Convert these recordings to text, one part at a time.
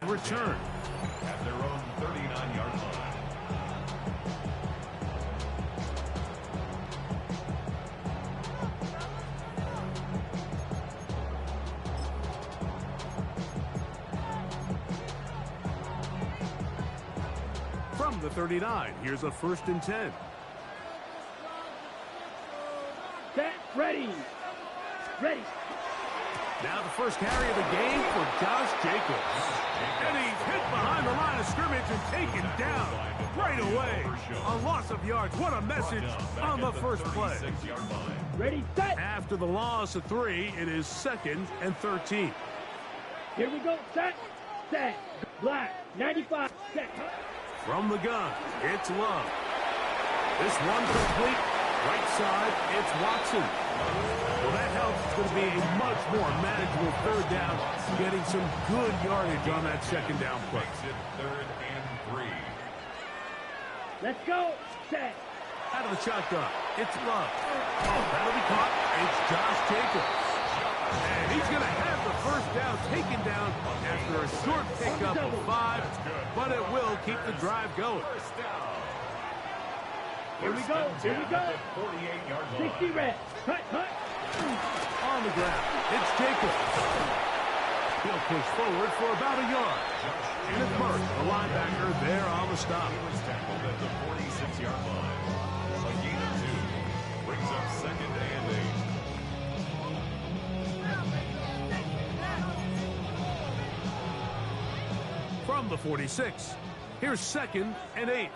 Return at their own 39-yard line. From the 39, here's a 1st and 10. Set, ready. Ready. Now the first carry of the game for Josh Jacobs. And he's hit behind the line of scrimmage and taken down right away. A loss of yards. What a message on the first play. Ready, set. After the loss of 3, it is 2nd and 13. Here we go. Set. Set. Black. 95. Set. From the gun, it's Love. This one complete. Right side, it's Watson. Well, that helps. It's going to be a much more manageable 3rd down, getting some good yardage on that 2nd down play. 3rd and 3. Let's go. Set. Out of the shotgun, it's Love. Oh, that'll be caught. It's Josh Jacobs. And he's going to have the 1st down taken down after a short pickup of 5, but it will keep the drive going. Here we go. Here we go. 60 red. Cut, cut. On the ground, it's Jacobs. He'll push forward for about a yard. And it's Burke, the linebacker, there on the stop. He was tackled at the 46-yard line. A gain of 2 brings up 2nd and 8. From the 46, here's 2nd and 8.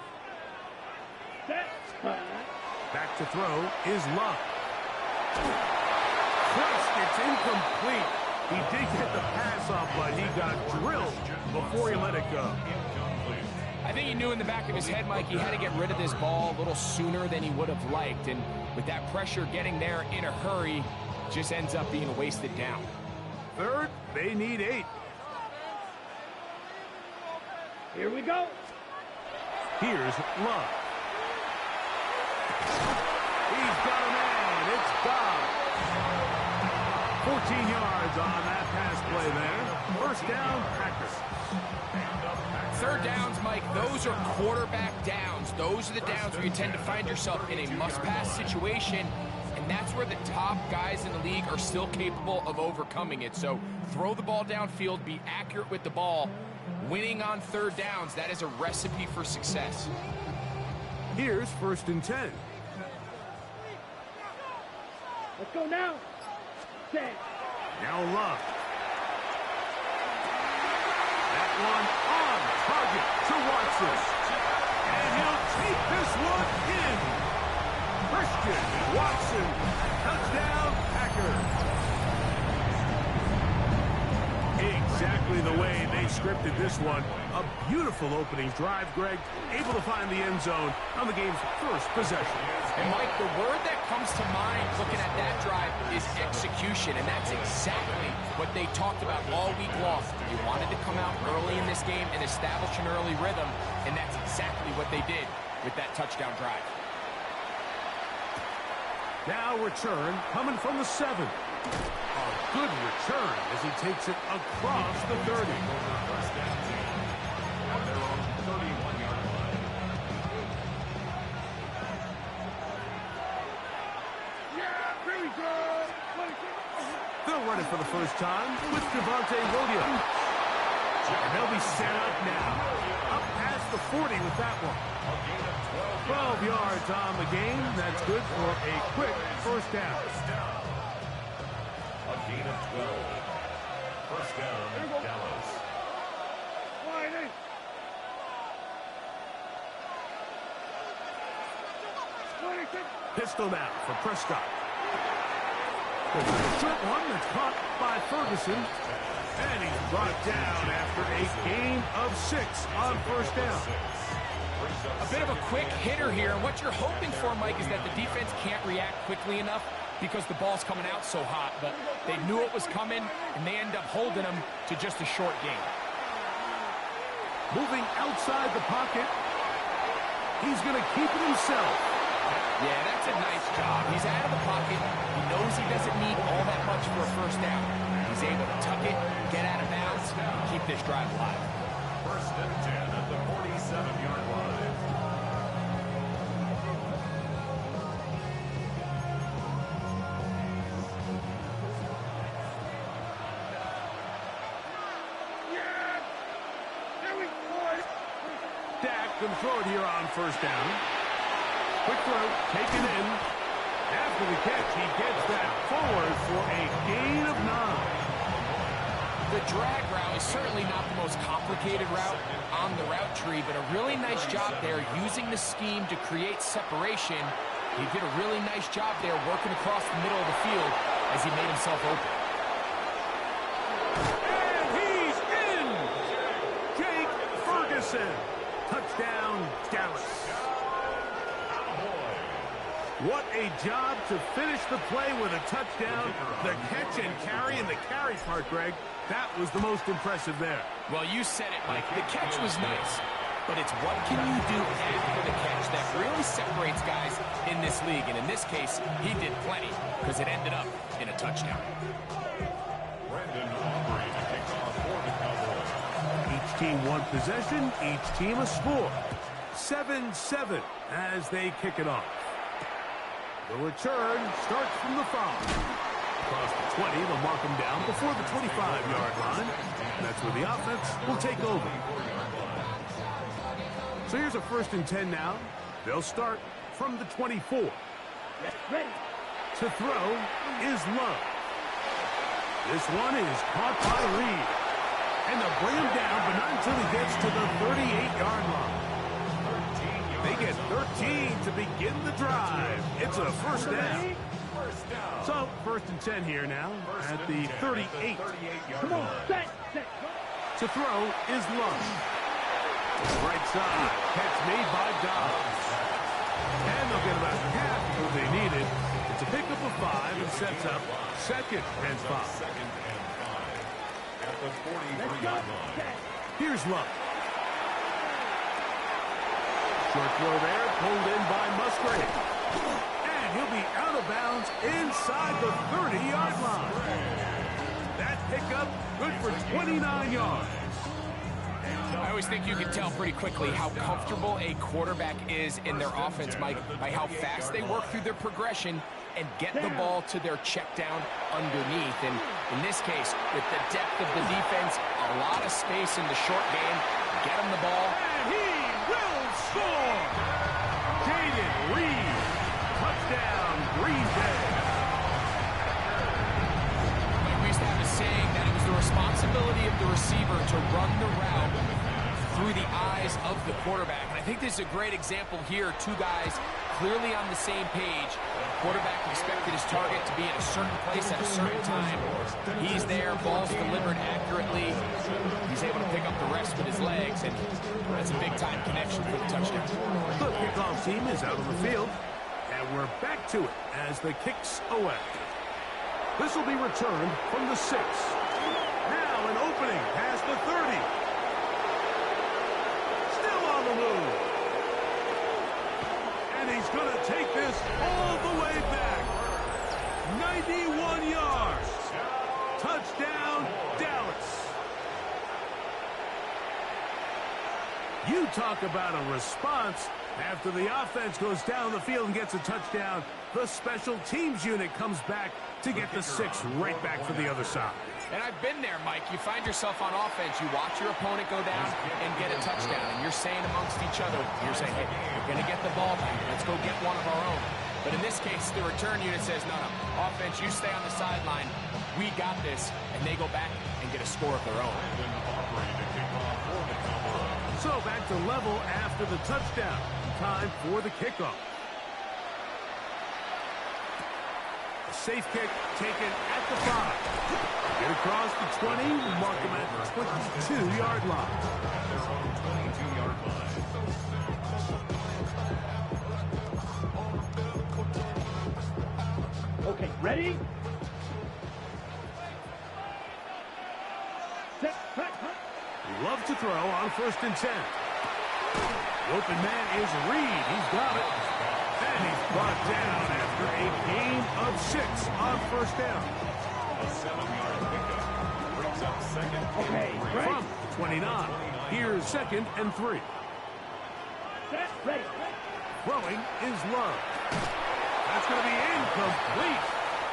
Set. Back to throw is Love. Christ, it's incomplete. He did get the pass off, but he got drilled before he let it go. I think he knew in the back of his head, Mike, he had to get rid of this ball a little sooner than he would have liked. And with that pressure getting there in a hurry, just ends up being a wasted down. 3rd, they need 8. Here we go. Here's Love. He's got a man. It's Dobbs. 14 yards on that pass play there. 1st down, Packers. 3rd downs, Mike, those are quarterback downs. Those are the downs where you tend to find yourself in a must-pass situation, and that's where the top guys in the league are still capable of overcoming it. So throw the ball downfield, be accurate with the ball. Winning on 3rd downs, that is a recipe for success. Here's 1st and 10. Let's go now. Set. Now Love. That one on target to Watson. And he'll take this one in. Christian Watson. Touchdown, Packers. Exactly the way they scripted this one. A beautiful opening drive, Greg. Able to find the end zone on the game's 1st possession. And Mike, the word that comes to mind looking at that drive is execution, and that's exactly what they talked about all week long. They wanted to come out early in this game and establish an early rhythm, and that's exactly what they did with that touchdown drive. Now return coming from the 7. A good return as he takes it across the 30. They'll run it for the 1st time with Devontae Williams. And they'll be set up now. Up past the 40 with that one. 12 yards on the game. That's good for a quick 1st down. A gain of 12. 1st down, Dallas. Pistol now for Prescott. There's a short one that's caught by Ferguson. And he's brought down after a gain of 6 on 1st down. A bit of a quick hitter here, and what you're hoping for, Mike, is that the defense can't react quickly enough because the ball's coming out so hot, but they knew it was coming, and they end up holding them to just a short gain. Moving outside the pocket, he's going to keep it himself. Yeah, that's a nice job. He's out of the pocket. He knows he doesn't need all that much for a 1st down. He He's able to tuck it, get out of bounds, and keep this drive alive. First and 10 at the 47-yard line. Dak can throw it here on first down. Quick throw, taken in. After the catch, he gets that forward for a gain of 9. The drag route is certainly not the most complicated route on the route tree, but a really nice job there using the scheme to create separation. He did a really nice job there working across the middle of the field as he made himself open. And he's in! Jake Ferguson. Touchdown, Dallas. What a job to finish the play with a touchdown. The catch and carry, and the carry part, Greg, that was the most impressive there. Well, you said it, Mike. The catch was nice, but it's what can you do after the catch that really separates guys in this league. And in this case, he did plenty because it ended up in a touchdown. Each team one possession, each team a score. 7-7 as they kick it off. The return starts from the 5. Across the 20, they'll mark them down before the 25-yard line. That's where the offense will take over. So here's a 1st and 10 now. They'll start from the 24. Ready. To throw is Love. This one is caught by Reed. And they'll bring him down, but not until he gets to the 38-yard line. They get 13 to begin the drive. It's a 1st down. So, 1st and 10 here now at the 38. Come on, set. To throw is Love. Right side, catch made by Dobbs. And they'll get about half of what they needed. It's a pickup of 5 and sets up 2nd and 5. At the 43-yard line. Here's Love. Short throw there, pulled in by Musgrave. And he'll be out of bounds inside the 30-yard line. That pickup good for 29 yards. I always think you can tell pretty quickly how comfortable a quarterback is in their offense, Mike, by how fast they work through their progression and get the ball to their check down underneath. And in this case, with the depth of the defense, a lot of space in the short game, get him the ball. And he will score! Jaden Reed, touchdown, Green Bay. Like we used to have a saying that it was the responsibility of the receiver to run the route through the eyes of the quarterback. And I think this is a great example here. Two guys clearly on the same page. Quarterback expected his target to be in a certain place at a certain time. He's there, ball's delivered accurately. He's able to pick up the rest with his legs, and that's a big-time connection for the touchdown. The kickoff team is out on the field, and we're back to it as the kicks away. This will be returned from the 6. Now an opening past the 30. Still on the move. And he's going to take this all the way back. 91 yards. Touchdown, Dallas. You talk about a response. After the offense goes down the field and gets a touchdown, the special teams unit comes back to get the 6 right back for the other side. And I've been there, Mike. You find yourself on offense. You watch your opponent go down and get a touchdown. And you're saying amongst each other, you're saying, hey, we're going to get the ball back. Let's go get one of our own. But in this case, the return unit says, no. Offense, you stay on the sideline. We got this. And they go back and get a score of their own. So back to level after the touchdown. Time for the kickoff. A safe kick taken at the 5. Get across the 20, mark him at the 22-yard line. Okay, ready? Set, track, Love to throw on 1st and 10. The open man is Reed. He's got it. And he's brought down after a gain of 6 on 1st down. A 7-yard pickup. Okay, right. From 29, here's 2nd and 3. Set, ready. Throwing is Love. That's going to be incomplete.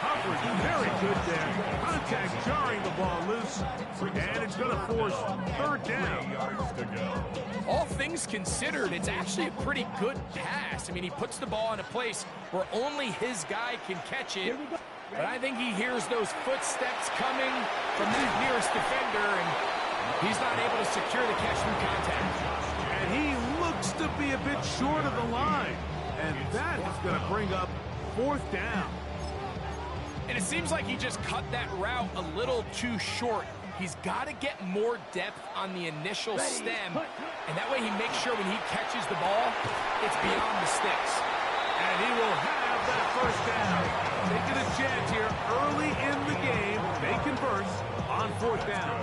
Coverage very good there. Contact jarring the ball loose. And it's going to force 3rd down. All things considered, it's actually a pretty good pass. I mean, he puts the ball in a place where only his guy can catch it. But I think he hears those footsteps coming from that nearest defender, and he's not able to secure the catch through contact. And he looks to be a bit short of the line. And that is going to bring up 4th down. And it seems like he just cut that route a little too short. He's got to get more depth on the initial stem, and that way he makes sure when he catches the ball, it's beyond the sticks. And he will have that 1st down. Taking a chance here early in the game. They convert on 4th down.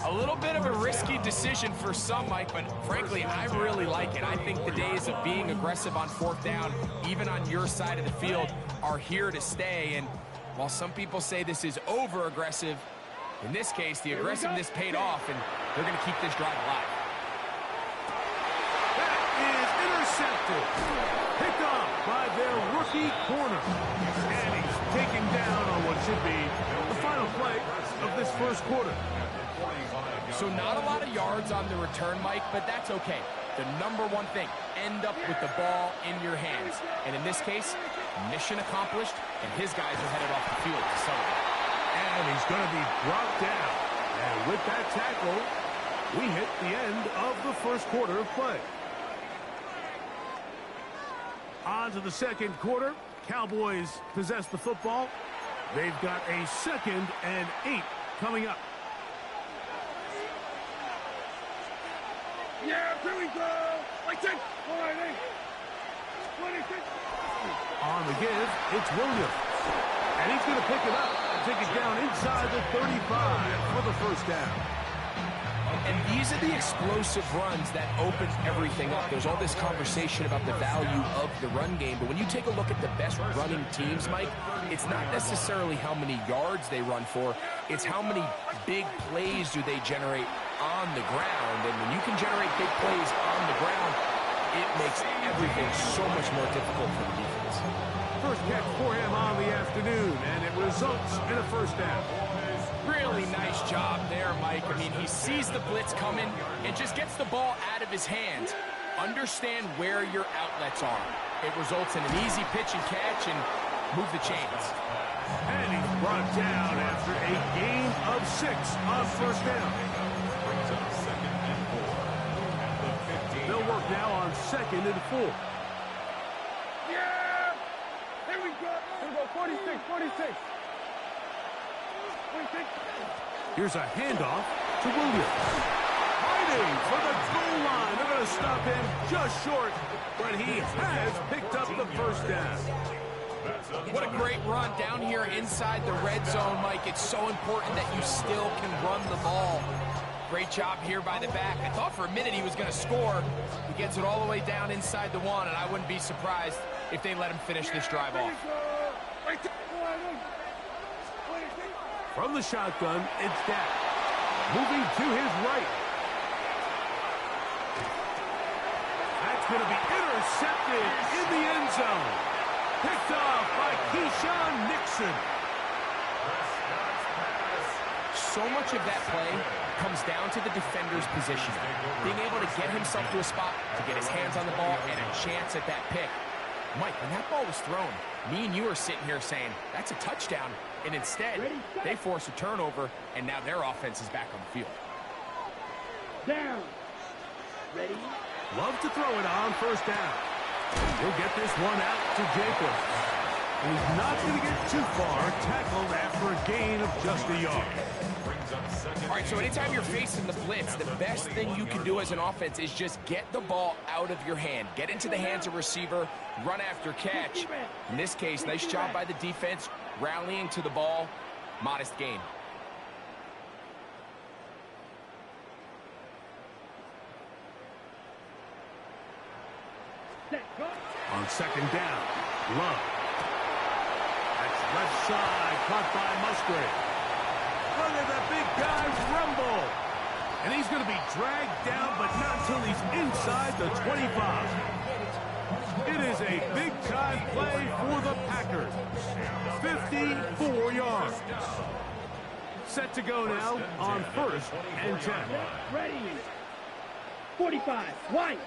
A little bit of a risky decision for some, Mike, but frankly, I really like it. I think the days of being aggressive on 4th down, even on your side of the field, are here to stay. And while some people say this is over-aggressive, in this case, the aggressiveness paid off, and they're going to keep this drive alive. That is intercepted. Picked off by their rookie corner. And he's taken down on what should be the final play of this 1st quarter. So not a lot of yards on the return, Mike, but that's okay. The number one thing, end up with the ball in your hands. And in this case, mission accomplished, and his guys are headed off the field to celebrate. And he's going to be brought down. And with that tackle, we hit the end of the 1st quarter of play. On to the 2nd quarter. Cowboys possess the football. They've got a 2nd and 8 coming up. Yeah, here we go. Like 10, 26. On the give, it's Williams. And he's going to pick it up and take it down inside the 35 for the 1st down. And these are the explosive runs that open everything up. There's all this conversation about the value of the run game, but when you take a look at the best running teams, Mike, it's not necessarily how many yards they run for, it's how many big plays do they generate on the ground. And when you can generate big plays on the ground, it makes everything so much more difficult for the defense. First catch for him on the afternoon, and it results in a 1st down. Really nice job there, Mike. I mean, he sees the blitz coming and just gets the ball out of his hands. Understand where your outlets are. It results in an easy pitch and catch and move the chains. And he's brought down after a gain of 6 on 1st down. They'll work now on 2nd and 4. Yeah! Here we go. Here we go. 46, 46. Here's a handoff to Williams. Fighting for the goal line. They're going to stop him just short, but he has picked up the 1st down. What a great run down here inside the red zone, Mike. It's so important that you still can run the ball. Great job here by the back. I thought for a minute he was going to score. He gets it all the way down inside the 1, and I wouldn't be surprised if they let him finish this drive off. From the shotgun, it's Dak. Moving to his right. That's going to be intercepted in the end zone. Picked off by Keyshawn Nixon. So much of that play comes down to the defender's position. Being able to get himself to a spot, to get his hands on the ball, and a chance at that pick. Mike, when that ball was thrown, me and you are sitting here saying, that's a touchdown. And instead, they force a turnover, and now their offense is back on the field. Down. Ready? Love to throw it on 1st down. He'll get this one out to Jacobs. And he's not going to get too far, tackled after a gain of just a yard. All right, so anytime you're facing the blitz, the best thing you can do as an offense is just get the ball out of your hand. Get into the hands of receiver, run after catch. In this case, nice job by the defense, rallying to the ball, modest gain. On 2nd down, Love. That's left side, caught by Musgrave. Look at that big guy rumble. And he's going to be dragged down, but not until he's inside the 25. It is a big-time play for the Packers. 54 yards. Set to go now on 1st and 10. Ready. 45. White.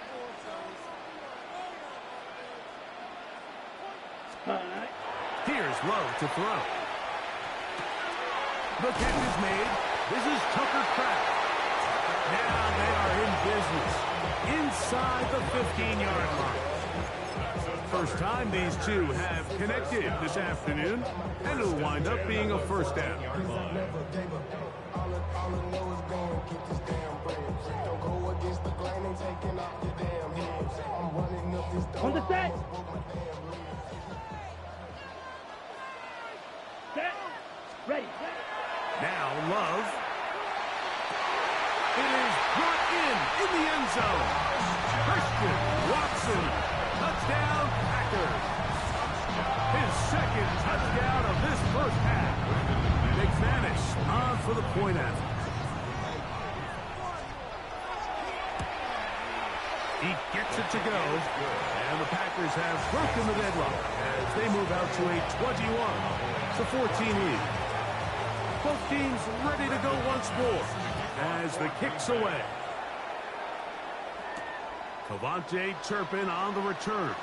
Here's Lowe to throw. The catch is made. This is Tucker Kraft. Now they are in business inside the 15-yard line. First time these two have connected this afternoon, and it'll wind up being a first down. On the set. Set. Ready. Now Love. It is brought in the end zone. Christian Watson. Touchdown, Packers. His second touchdown of this first half. McManus on for the point after. He gets it to go, and the Packers have broken the deadlock as they move out to a 21-14 lead. Both teams ready to go once more as the kick's away. Cavante Turpin on the return.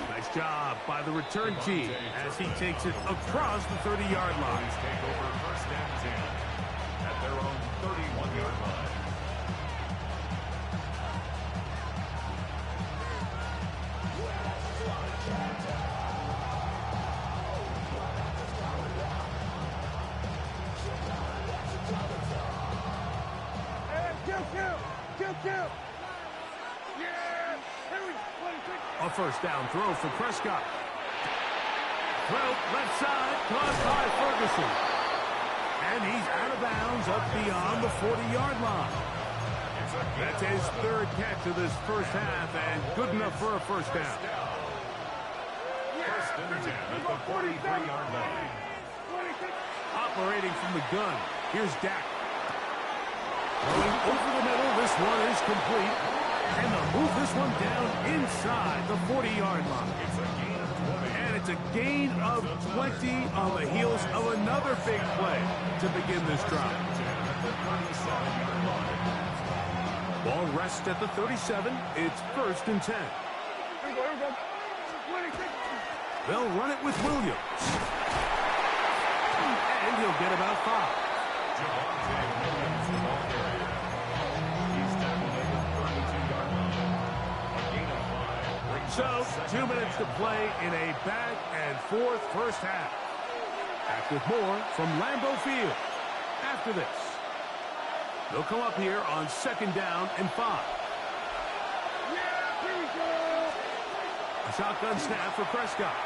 Nice job by the return team as he takes it across the 30-yard line. Take over 1st and 10 at their own 31-yard line. Kill. A first down throw for Prescott. Throw left side, caught by Ferguson. And he's out of bounds up beyond the 40-yard line. That's his 3rd catch of this first half, and good enough for a first down. 1st and 10 at the 43-yard line. Operating from the gun, here's Dak. Going over the middle, this one is complete. And they'll move this one down inside the 40-yard line. And it's a gain of 20 on the heels of another big play to begin this drive. Ball rests at the 37. It's 1st and 10. They'll run it with Williams. And he'll get about 5. So, 2 minutes to play in a back-and-forth first half. Back with more from Lambeau Field. After this, they'll come up here on 2nd down and 5. A shotgun snap for Prescott.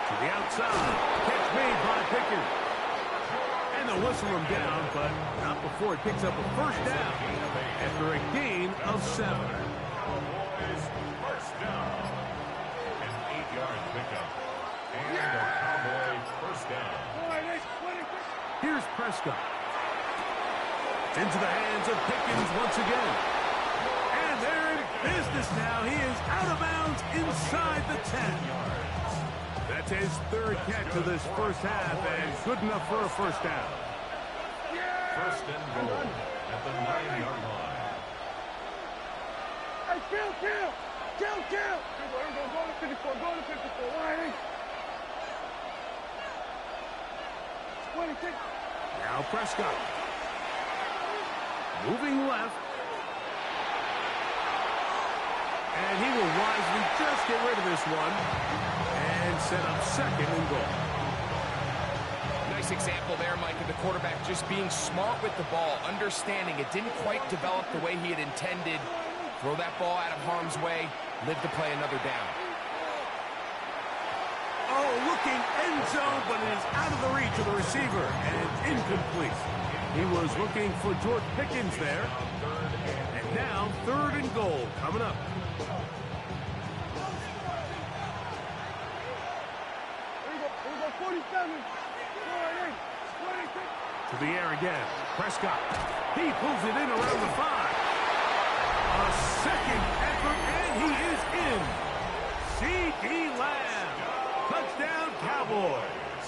To the outside. Catch made by Pickens. And they'll whistle him down, but not before it picks up a first down after a gain of 7. First down. An 8-yard pickup. And a Cowboy first down. Here's Prescott. Into the hands of Pickens once again. And they're in business now. He is out of bounds inside the 10. That's his 3rd catch of this first half, and good enough for a first down. 1st and goal at the 9-yard line. Kill. Go to 54. Why? 26. Now Prescott. Moving left. And he will wisely just get rid of this one and set up 2nd and goal. Nice example there, Mike, of the quarterback just being smart with the ball, understanding it didn't quite develop the way he had intended. Throw that ball out of harm's way, live to play another down. Oh, looking end zone, but it is out of the reach of the receiver and incomplete. He was looking for George Pickens there. And now 3rd and goal coming up. the air again. Prescott. He pulls it in around the 5. A second effort, and he is in. C.D. Lamb. Touchdown, Cowboys.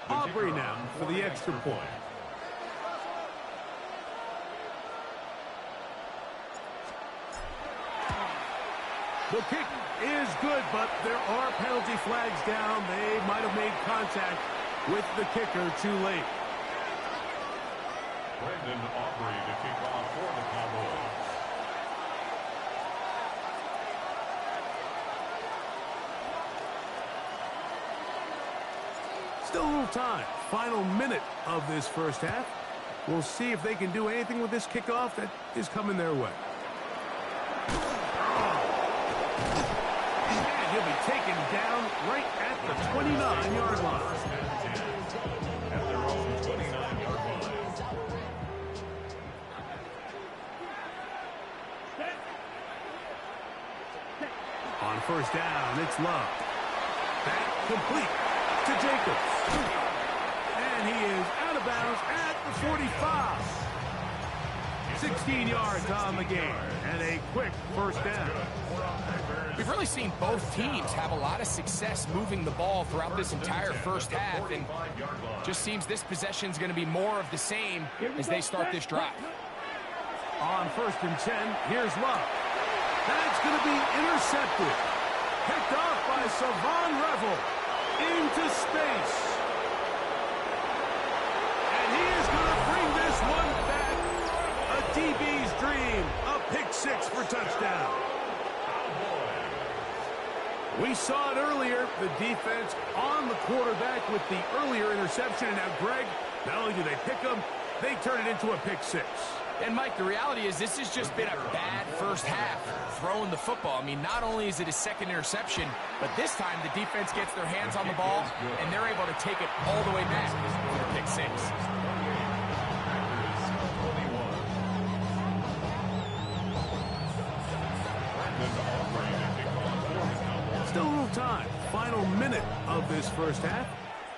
Aubrey now for the extra point. The kick is good, but there are penalty flags down. They might have made contact with the kicker too late. Brandon Aubrey to kick off for the Cowboys. Still a little time. Final minute of this first half. We'll see if they can do anything with this kickoff that is coming their way. And he'll be taken down right at the 29-yard line. At their own 29-yard line. On first down, it's Love. Back complete to Jacobs. And he is out of bounds at the 45. 16 yards on the game, and a quick first down. We've really seen both teams have a lot of success moving the ball throughout this entire first half, and just seems this possession is going to be more of the same as they start this drive. On first and 10, here's Love. That's going to be intercepted. Picked off by Savon Revel into space. And he is going to bring this one back. A DB's dream. A pick 6 for touchdown. We saw it earlier. The defense on the quarterback with the earlier interception. And now, Greg, not only do they pick him, they turn it into a pick 6. And, Mike, the reality is this has just been a bad first half throwing the football. I mean, not only is it a second interception, but this time the defense gets their hands on the ball, and they're able to take it all the way back for a pick 6. Still a little time. Final minute of this first half.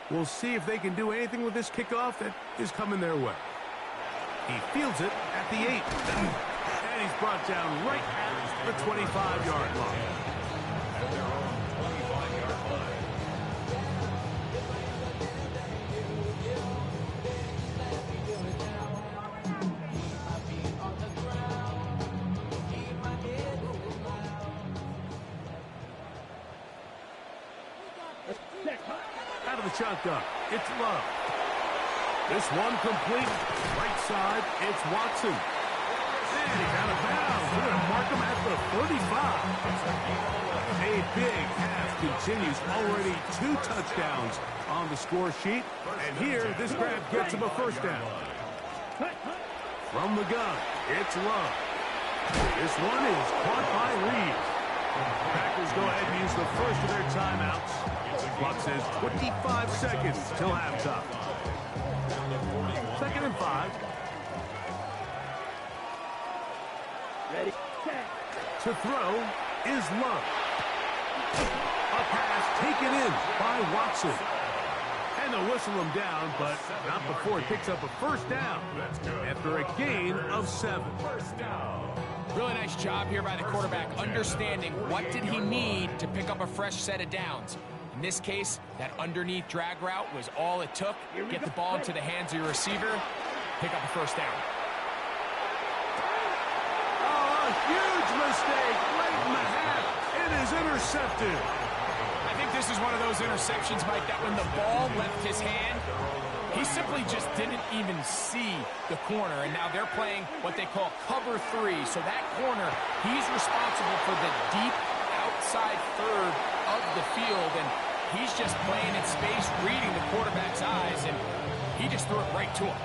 We'll see if they can do anything with this kickoff that is coming their way. He fields it at the 8. And he's brought down right at the 25-yard line. At their own 25-yard line. Out of the shotgun, it's Love. This one complete. Right side, it's Watson. And he's out of bounds. We're going to mark him at the 35. A big half continues. Already 2 touchdowns on the score sheet. And here, this grab gets him a first down. From the gun, it's Love. This one is caught by Reed. Packers go ahead and use the first of their timeouts. Clock says 25 seconds till halftime. 2nd and 5. Ready, set. To throw is Love. A pass taken in by Watson. And they'll whistle him down, but not before he picks up a first down after a gain of 7. Really nice job here by the quarterback, understanding what did he need to pick up a fresh set of downs. In this case, that underneath drag route was all it took. Get the ball into the hands of your receiver, pick up a first down. Oh, a huge mistake late in the half. It is intercepted. I think this is one of those interceptions, Mike, that when the ball left his hand, he simply just didn't even see the corner. And now they're playing what they call cover 3. So that corner, he's responsible for the deep outside third of the field, and he's just playing in space, reading the quarterback's eyes, and he just threw it right to him.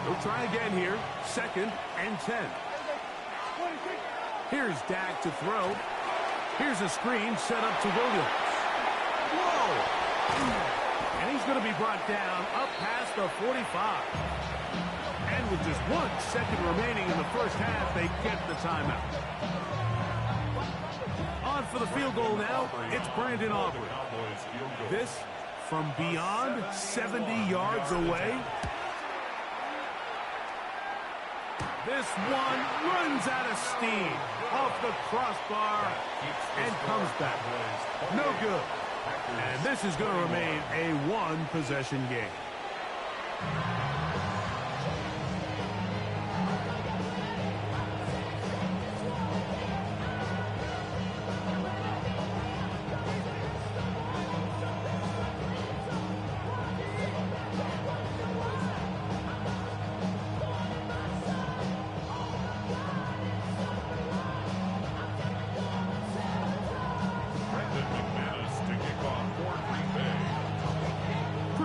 They'll try again here. 2nd and 10. Here's Dak to throw. Here's a screen set up to Williams. Whoa! And he's going to be brought down up past the 45. And And with just 1 second remaining in the first half, they get the timeout. On for the field goal now, it's Brandon Aubrey. This from beyond 70 yards away. This one runs out of steam off the crossbar and comes back. No good. And this is going to remain a one-possession game.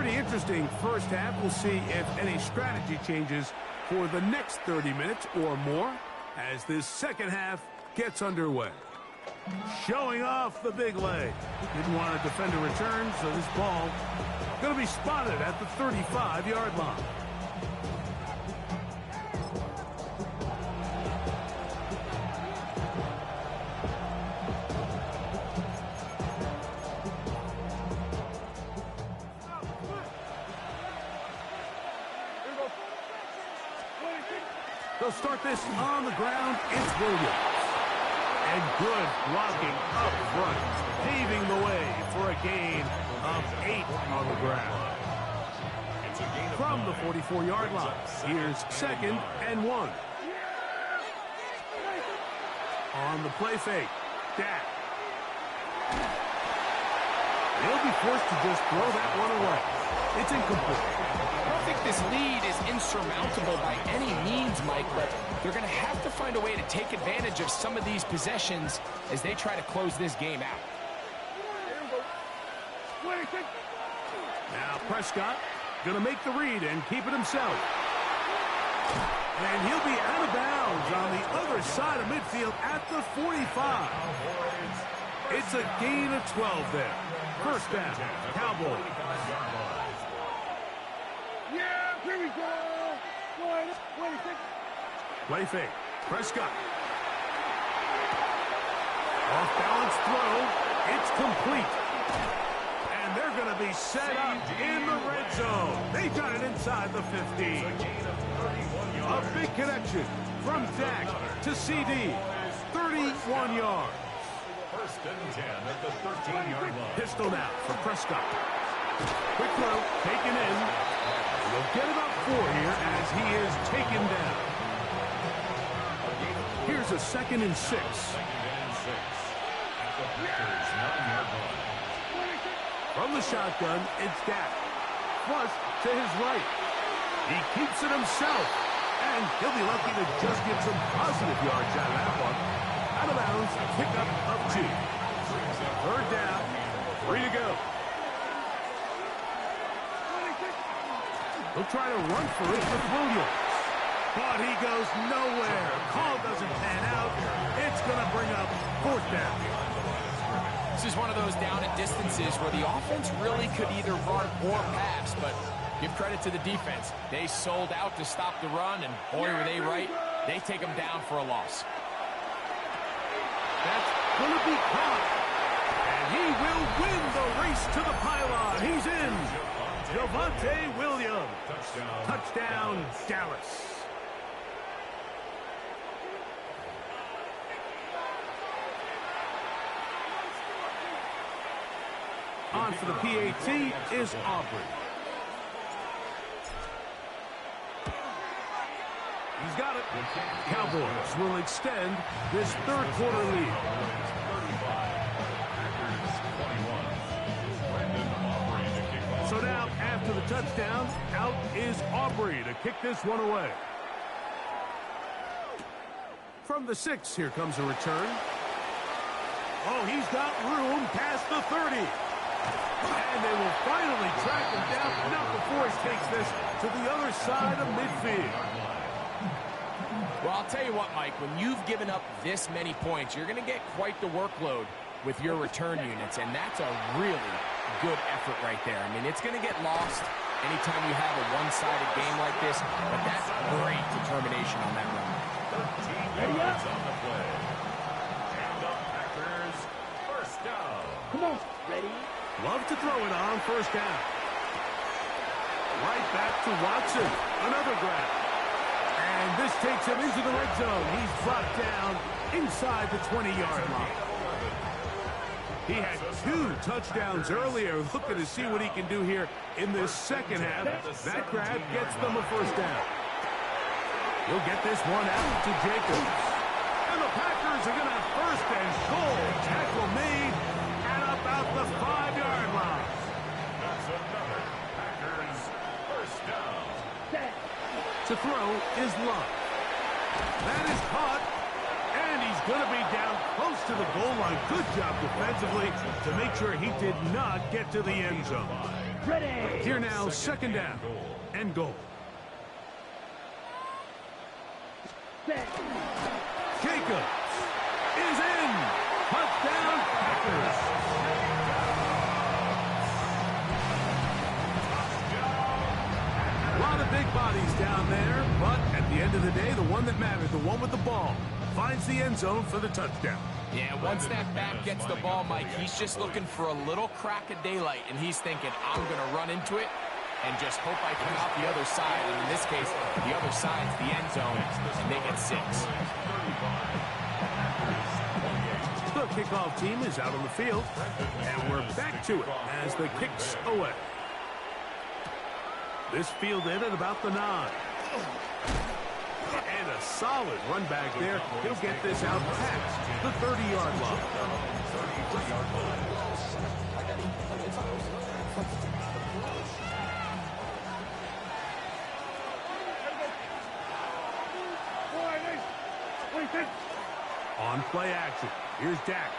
Interesting first half. We'll see if any strategy changes for the next 30 minutes or more as this second half gets underway. Showing off the big leg. Didn't want to defend a return, so this ball going to be spotted at the 35-yard line. They'll start this on the ground. It's Williams. And good blocking up front, paving the way for a gain of 8 on the ground. From the 44-yard line, here's 2nd and 1. On the play fake, Dak. He'll be forced to just throw that one away. It's incomplete. I don't think this lead is insurmountable by any means, Mike, but they're going to have to find a way to take advantage of some of these possessions as they try to close this game out. Now Prescott going to make the read and keep it himself. And he'll be out of bounds on the other side of midfield at the 45. It's a gain of 12 there. First down, Cowboys. Yeah, here we go. Play fake. Prescott. Off balance throw. It's complete. And they're going to be set up in the red zone. They got it inside the 15. A big connection from Dak to CD. 31 yards. First and 10 at the 13-yard line. Pistol now for Prescott. Quick throw, taken in. He'll get about 4 here as he is taken down. Here's a 2nd and 6. Second and 6 at the Packers' 9-yard line. From the shotgun, it's Dak. Flush to his right. He keeps it himself. And he'll be lucky to just get some positive yards out of that one. Out of bounds, pickup of 2. Third down, 3 to go. He'll try to run for it with Williams. But he goes nowhere. Call doesn't pan out. It's going to bring up 4th down. This is one of those down and distances where the offense really could either run or pass, but give credit to the defense. They sold out to stop the run, and boy, were they right. They take them down for a loss. That's going to be caught. And he will win the race to the pylon. He's in. Javonte Williams. Touchdown, Dallas. On for the PAT is Aubrey. He's got it. Cowboys will extend this third-quarter lead. So now, after the touchdown, out is Aubrey to kick this one away. From the 6, here comes a return. Oh, he's got room past the 30. And they will finally track him down, not before he takes this to the other side of midfield. Well, I'll tell you what, Mike, when you've given up this many points, you're going to get quite the workload with your return units, and that's a really good effort right there. I mean, it's going to get lost anytime you have a one-sided game like this, but that's great determination on that run. 13 yards on the play. And the Packers first down. Come on. Ready? Love to throw it on first down. Right back to Watson. Another grab. And this takes him into the red zone. He's brought down inside the 20-yard line. He had 2 touchdowns earlier. Looking to see what he can do here in this second half. That grab gets them a first down. He'll get this one out to Jacobs. And the Packers are going to have first and goal. Tackle made at about the 5-yard line. That's another Packers first down. To throw is Love. That is caught. And he's going to be down close to the goal line. Good job defensively to make sure he did not get to the end zone. Ready. Here now, second down and goal. Set. Jacobs is in. Touchdown, Packers. A lot of big bodies down there, but at the end of the day, the one that mattered, the one with the ball, finds the end zone for the touchdown. Yeah, once that back gets the ball, Mike, he's just looking for a little crack of daylight, and he's thinking, I'm going to run into it and just hope I come out the other side. And in this case, the other side's the end zone, and they get 6. The kickoff team is out on the field, and we're back to it as the kicks away. This fielded at about the 9. And a solid run back there. He'll get this out past the 30-yard line. On play action. Here's Dak.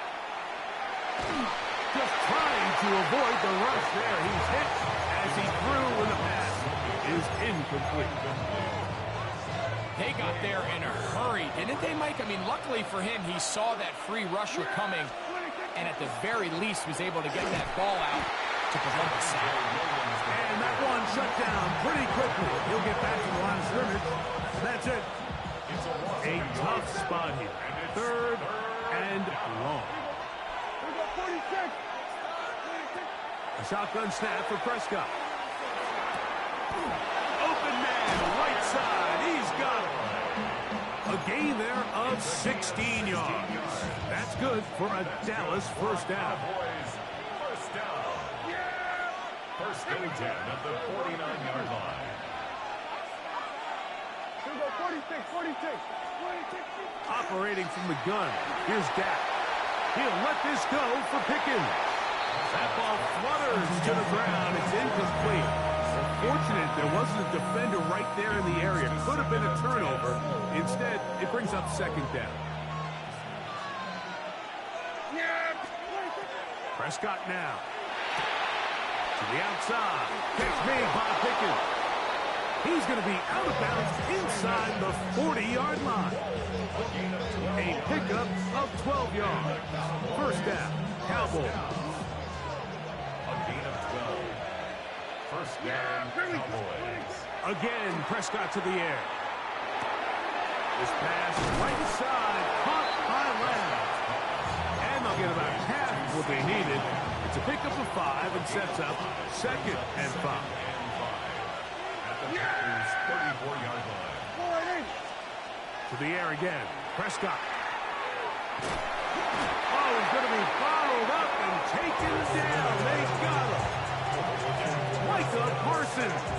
Just trying to avoid the rush there. He's hit as he threw when the pass is incomplete. They got there in a hurry, didn't they, Mike? I mean, luckily for him, he saw that free rusher coming, and at the very least was able to get that ball out to prevent the sack. And that one shut down pretty quickly. He'll get back to the line of scrimmage. That's it. A tough spot here. 3rd and long. A shotgun snap for Prescott. Open man, right side. He's got it. A gain there of 16 yards. That's good for a Dallas first down. First and 10 at the 49-yard line. 46. Operating from the gun. Here's Dak. He'll let this go for Pickens. That ball flutters to the ground. It's incomplete. Fortunate there wasn't a defender right there in the area. Could have been a turnover. Instead, it brings up second down. Prescott now. To the outside. Catch made by Pickens. He's going to be out of bounds inside the 40-yard line. A pickup of 12 yards. First down, Cowboys. A gain of 12. First down, Cowboys. Again, Prescott to the air. This pass right side, caught by Lamb. And they'll get about half what they needed. It's a pickup of 5 and sets up second and 5. Packers 34-yard line. To the air again. Prescott. Oh, he's going to be followed up and taken down. They got him. Micah Parsons.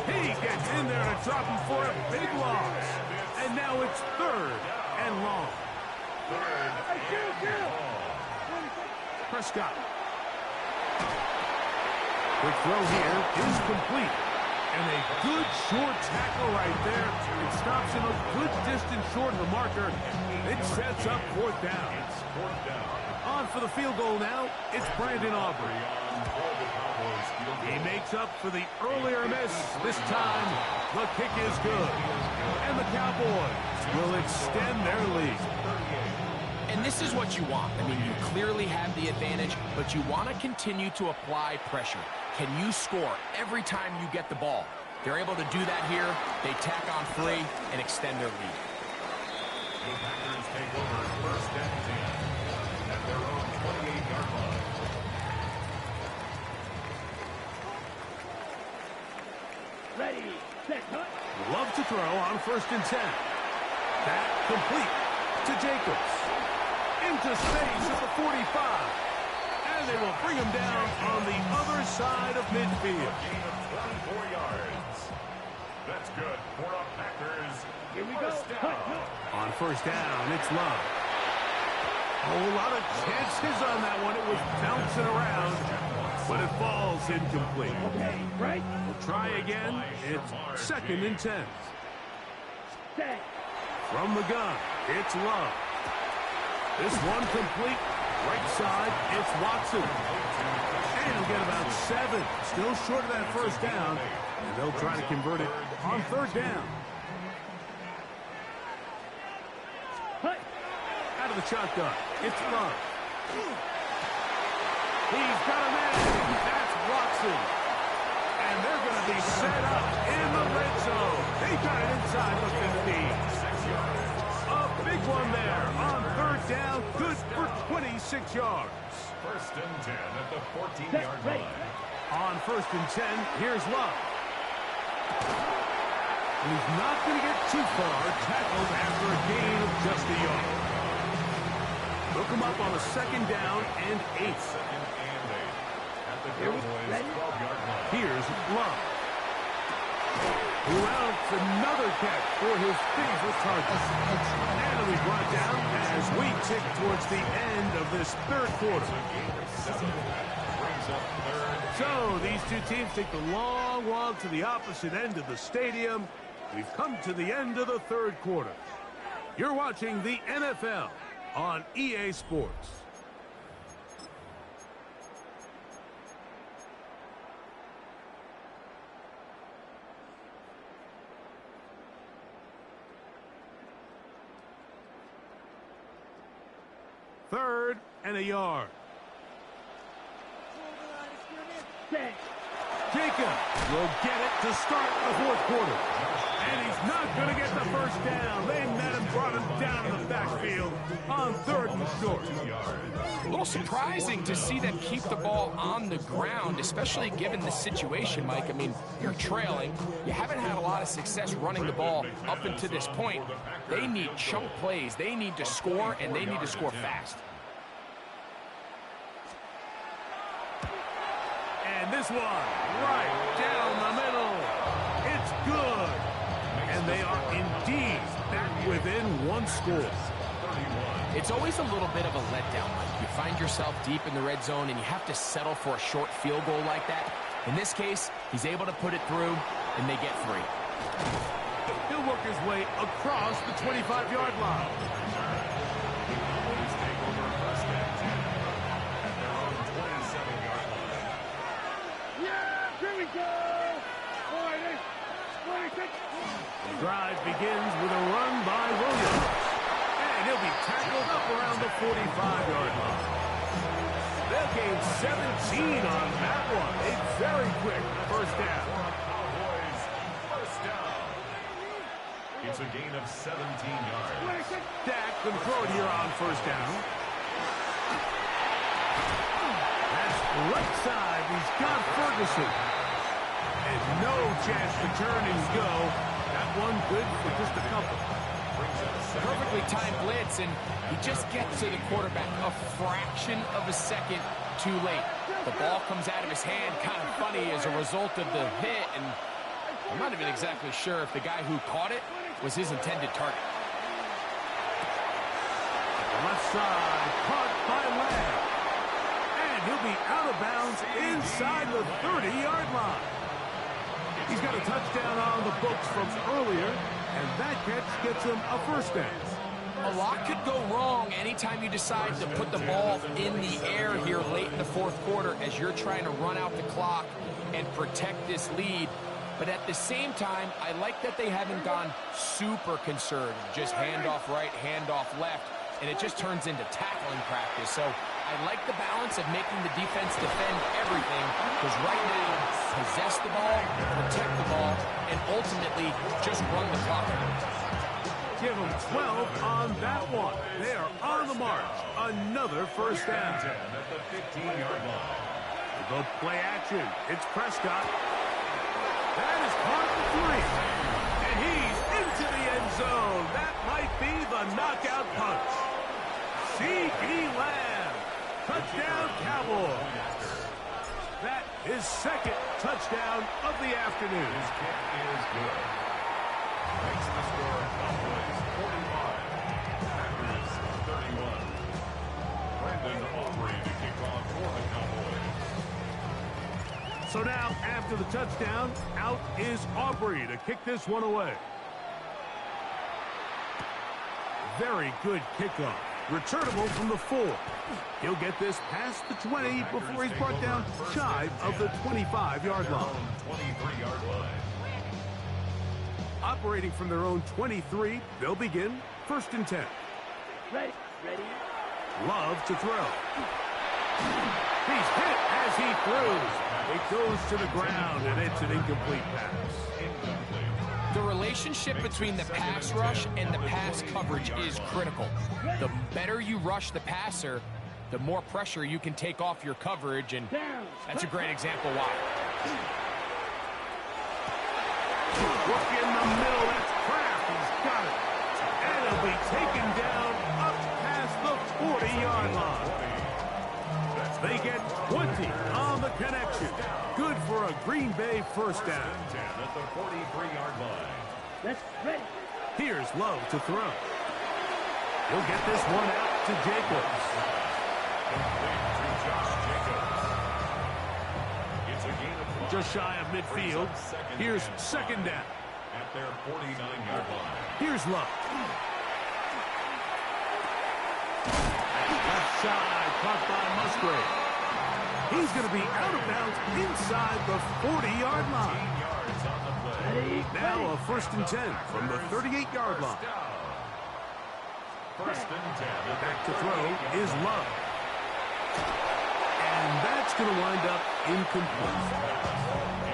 He gets in there to drop him for a big loss. And now it's 3rd and long. Prescott. Quick throw here is complete. And a good short tackle right there. It stops him a good distance short of the marker. It sets up 4th down. On for the field goal now. It's Brandon Aubrey. He makes up for the earlier miss. This time, the kick is good. And the Cowboys will extend their lead. And this is what you want. I mean, you clearly have the advantage, but you want to continue to apply pressure. Can you score every time you get the ball? They're able to do that here. They tack on 3 and extend their lead. The Packers take over first and 10 at their own 28-yard line. Ready, set, cut. Love to throw on first and 10. That complete to Jacobs. Into space at the 45. And they will bring him down on the other side of midfield. Gain of 24 yards. That's good for the Packers. Here we go. First Cut, down. cut. On first down, it's Love. A lot of chances on that one. It was bouncing around, but it falls incomplete. Okay, right, We'll try again. It's second and 10. set. From the gun, it's Love. This one complete. Right side, it's Watson. And he'll get about 7. Still short of that first down. And they'll try to convert it on third down. Cut. Out of the shotgun, it's Love. He's got a man. That's Watson. And they're going to be set up in the red zone. They got it inside the 15. 6 yards. A big one there on third down. Good for 26 yards. First and 10 at the 14-yard Set, ready. line. On first and 10, here's Love. And he's not going to get too far. Tackled after a gain of just a yard. Look him up on a second down and 8. Second and 8 at the Here we- Cowboys' ready? 12-yard line. Here's Love. Who rounds another catch for his favorite target. And he'll be brought down as we tick towards the end of this third quarter. Gain of 7. Brings up third. So these two teams take the long walk to the opposite end of the stadium. We've come to the end of the third quarter. You're watching the NFL on EA Sports. Third and a yard. Set. Jacob will get it to start the fourth quarter. And he's not going to get the first down. They met him, brought him down in the backfield on third and short. A little surprising to see them keep the ball on the ground, especially given the situation, Mike. I mean, you're trailing. You haven't had a lot of success running the ball up until this point. They need chunk plays. They need to score, and they need to score fast. And this one, right down the middle. It's good. And they are indeed back within one score. It's always a little bit of a letdown, Mike. You find yourself deep in the red zone, and you have to settle for a short field goal like that. In this case, he's able to put it through, and they get 3. He'll work his way across the 25-yard line. Cowboys take over first and 10 at their own 27-yard line. Yeah, here we go. 46. The drive begins with a run by Williams. And he'll be tackled up around the 45-yard line. They'll gain 17 on that one. A very quick first down. Cowboys first down. It's a gain of 17 yards. Dak can throw it here on first down. That's right side. He's got Ferguson. And no chance to turn and go. That one good for just a couple. Perfectly timed blitz, and he just gets to the quarterback a fraction of a second too late. The ball comes out of his hand kind of funny as a result of the hit, and I'm not even exactly sure if the guy who caught it was his intended target. Left side, caught by Lamb. And he'll be out of bounds inside the 30-yard line. He's got a touchdown on the books from earlier, and that catch gets him a first down. A lot could go wrong anytime you decide to put the ball in the air here late in the fourth quarter as you're trying to run out the clock and protect this lead. But at the same time, I like that they haven't gone super conservative. Just handoff right, handoff left. and it just turns into tackling practice. So I like the balance of making the defense defend everything, because right now, possess the ball, protect the ball, and ultimately just run the clock. Give them 12 on that one. They are on the march. Another first down. At the 15-yard line. They'll play action. It's Prescott. That is caught for 3. And he's into the end zone. That might be the knockout punch. C.D. Lamb. Touchdown, Cowboys. That is second touchdown of the afternoon. His kick is good. Makes the score Cowboys 45. Packers 31. Brandon Aubrey to kick off for the Cowboys. So now, after the touchdown, out is Aubrey to kick this one away. Very good kickoff. Returnable from the 4. He'll get this past the 20 before he's brought down shy of the 25-yard line. 23-yard line. Operating from their own 23, they'll begin 1st and 10. Ready. Love to throw. He's hit as he throws. It goes to the ground, and it's an incomplete pass. The relationship between the pass rush and the pass coverage is critical. The better you rush the passer, the more pressure you can take off your coverage, and that's a great example why. Look in the middle, that's Kraft, he's got it. And he'll be taken down up past the 40-yard line. They get 20 on the connection. Good for a Green Bay first down. 10 at the 43-yard line. Let's ready. Here's Love to throw. He'll get this one out to Jacobs. Complete to Josh Jacobs. It's a gain of 5. Just shy of midfield. Here's second down. At their 49-yard line. Here's Love. Left side, caught by Musgrave. He's going to be out of bounds inside the 40-yard line. 15 yards on the play. Now a 1st and 10 from the 38-yard line. First and 10. Back to throw is Love. And that's going to wind up incomplete.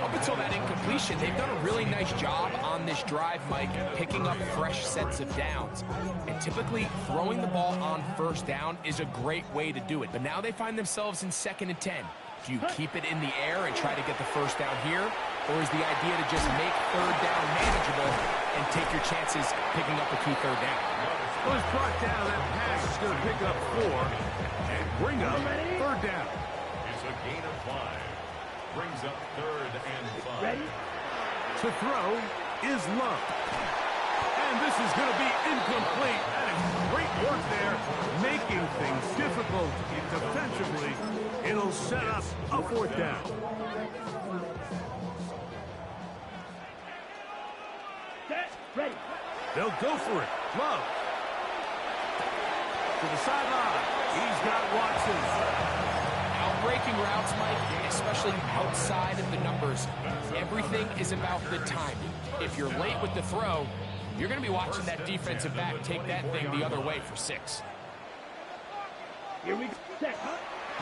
Up until that incompletion, they've done a really nice job on this drive, Mike, picking up fresh sets of downs. And typically, throwing the ball on 1st down is a great way to do it. But now they find themselves in 2nd and 10. Do you keep it in the air and try to get the 1st down here? Or is the idea to just make 3rd down manageable and take your chances picking up a key 3rd down? Well, it's brought down. That pass is going to pick up 4 and bring up 3rd down. It's a gain of 5. Brings up 3rd and 5. Ready? To throw is Love. And this is going to be incomplete. That is great work there, making things difficult defensively. It'll set up a 4th down. Set. Ready. They'll go for it. Love. To the sideline. He's got Watson. Breaking routes, Mike, especially outside of the numbers, everything is about the timing. If you're late with the throw, you're going to be watching that defensive back take that thing the other way for 6. Here we go. Set.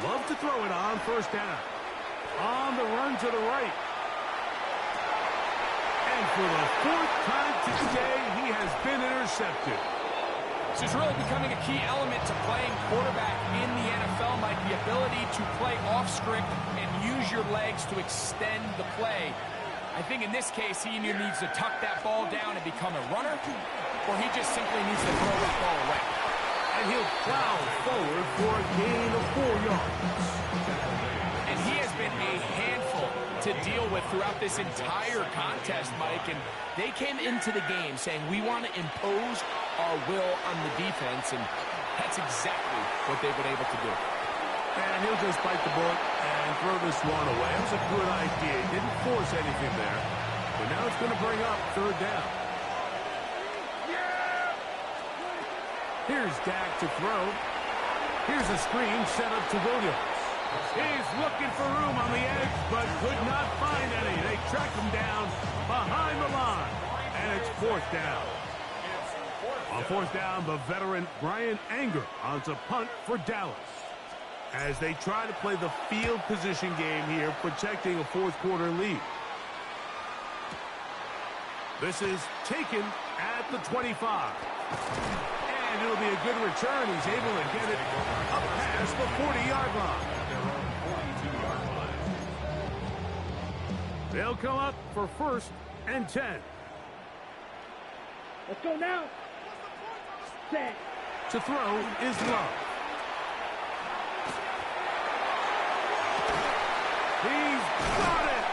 Love to throw it on 1st down. On the run to the right. And for the 4th time today, he has been intercepted. This is really becoming a key element to playing quarterback in the NFL, Mike, the ability to play off script and use your legs to extend the play. I think in this case, he either needs to tuck that ball down and become a runner, or he just simply needs to throw that ball away. And he'll plow forward for a gain of 4 yards. And he has been a handful to deal with throughout this entire contest, Mike, and they came into the game saying, we want to impose our will on the defense, and that's exactly what they've been able to do. And he'll just bite the bullet and throw this one away. It was a good idea. He didn't force anything there. But now it's going to bring up 3rd down. Here's Dak to throw. Here's a screen set up to Williams. He's looking for room on the edge, but could not find any. They track him down behind the line. And it's 4th down. It's 4th On fourth down, the veteran Brian Anger on to punt for Dallas. As they try to play the field position game here, protecting a fourth quarter lead. This is taken at the 25. And it'll be a good return. He's able to get it up past the 40-yard line. They'll come up for 1st and 10. Let's go now. Set. To throw is Love. He's got it!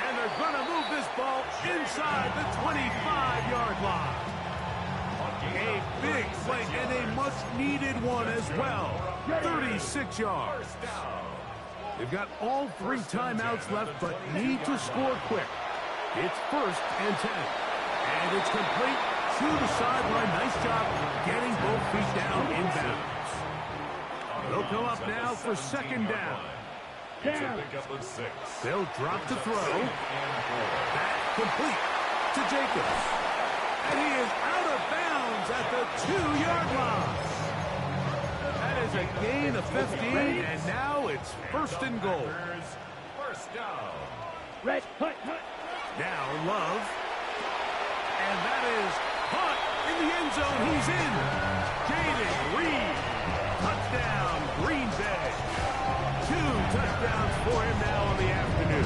And they're going to move this ball inside the 25-yard line. A big play and a much-needed one as well. 36 yards. They've got all 3 timeouts left, but need to score quick. It's 1st and 10. And it's complete to the sideline. Nice job getting both feet down in bounds. They'll come up now for 2nd down. They'll drop to throw. That complete to Jacobs. And he is out of bounds at the 2-yard line. That is a gain of 15, and now it's 1st and goal. First down. Red, hut, hut. Now Love. And that is Hunt in the end zone. He's in. Jaden Reed. Touchdown, Green Bay. 2 touchdowns for him now on the afternoon.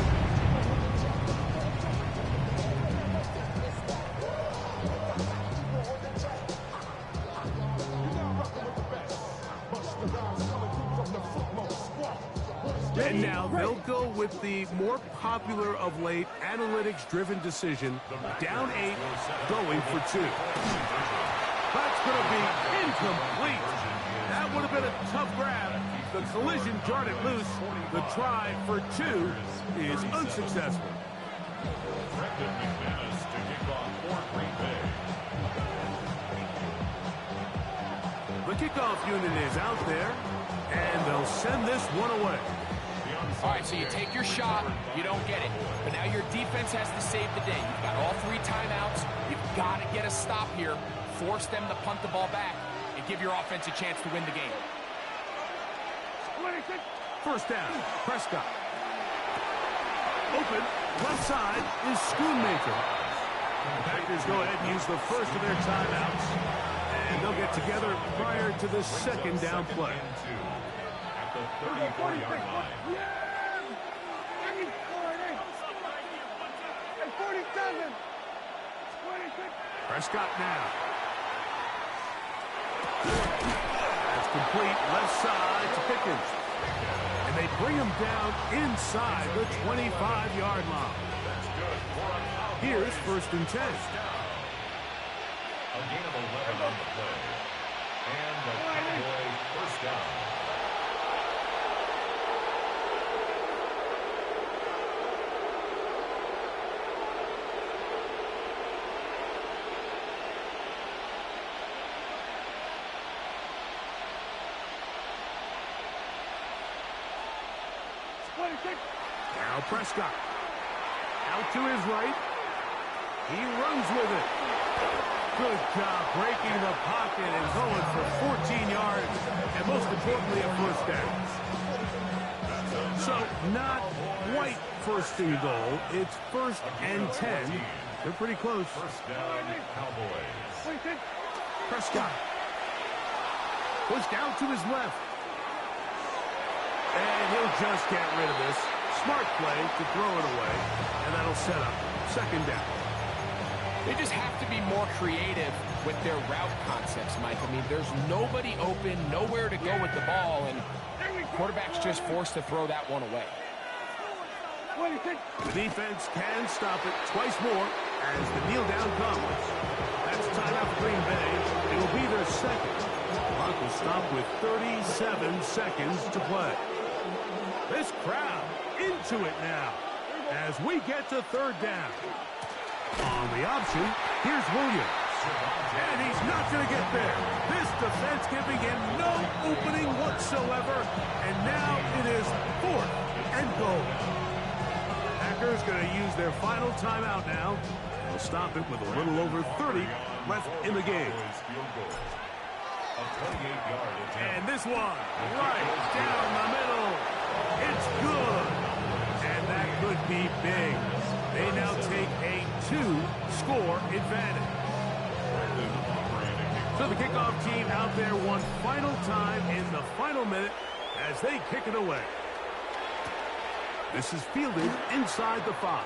And now they'll go with the more popular of late analytics-driven decision. Down 8, going for 2. That's going to be incomplete. That would have been a tough grab. The collision jarred it loose. The try for 2 is unsuccessful. The kickoff unit is out there, and they'll send this one away. All right, so you take your shot, you don't get it. But now your defense has to save the day. You've got all 3 timeouts. You've got to get a stop here, force them to punt the ball back, and give your offense a chance to win the game. 1st down, Prescott. Open, left side is Schoonmaker. The Packers go ahead and use the first of their timeouts, and they'll get together prior to the 2nd down play. At the 34-yard line. 47. Prescott now. That's complete, left side to Pickens. And they bring him down inside the 25-yard line. Here's 1st and 10. A gain of 11 on the play. And the Cowboy 1st down. Now Prescott. Out to his right. He runs with it. Good job breaking the pocket and going for 14 yards. And most importantly, a 1st down. So not quite 1st and goal. It's 1st and 10. They're pretty close. 1st down, Cowboys. Prescott. Pushed out to his left. And he'll just get rid of this. Smart play to throw it away. And that'll set up 2nd down. They just have to be more creative with their route concepts, Mike. I mean, there's nobody open, nowhere to go with the ball, and quarterback's just forced to throw that one away. The defense can stop it twice more as the kneel down comes. That's timeout for Green Bay. It will be their 2nd. Clock will stop with 37 seconds to play. This crowd into it now as we get to 3rd down. On the option, here's Williams. And he's not going to get there. This defense giving him no opening whatsoever. And now it is 4th and goal. Packers going to use their final timeout now They'll stop it with a little over 30 left in the game. And this one, right down the middle. It's good. And that could be big. They now take a 2-score advantage. So the kickoff team out there one final time in the final minute as they kick it away. This is fielded inside the 5.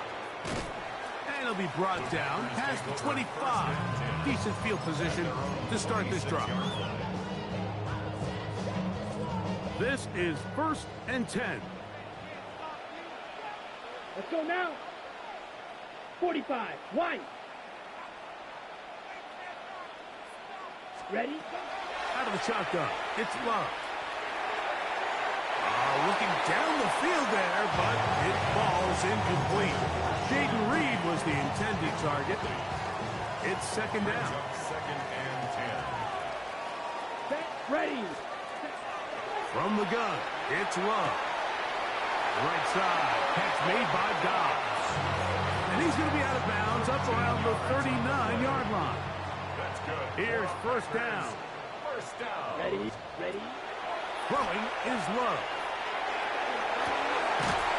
And it'll be brought down past the 25. Decent field position to start this drive. This is 1st and 10. Let's go now. 45. Wide. Ready? Out of the shotgun. It's Love. Looking down the field there, but it falls incomplete. Jaden Reed was the intended target. It's 2nd down. 2nd and 10. Set. Ready. From the gun, it's Love. Right side, catch made by Dobbs. And he's going to be out of bounds up around the 39-yard line. That's good. Here's 1st down. 1st down. Ready. Ready. Throwing is Love.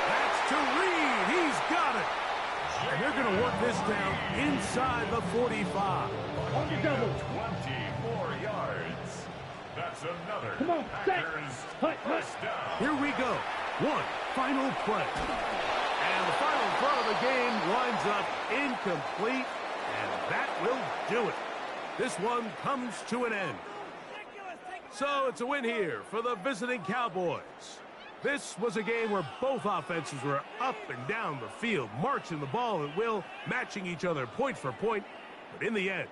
That's to Reed. He's got it. And they're going to work this down inside the 45. On the double. 20 more yards. That's another Come on, set. Packers Hut, hut. 1st down. Here we go. One final play. And the final throw of the game winds up incomplete. And that will do it. This one comes to an end. So it's a win here for the visiting Cowboys. This was a game where both offenses were up and down the field, marching the ball at will, matching each other point for point. But in the end,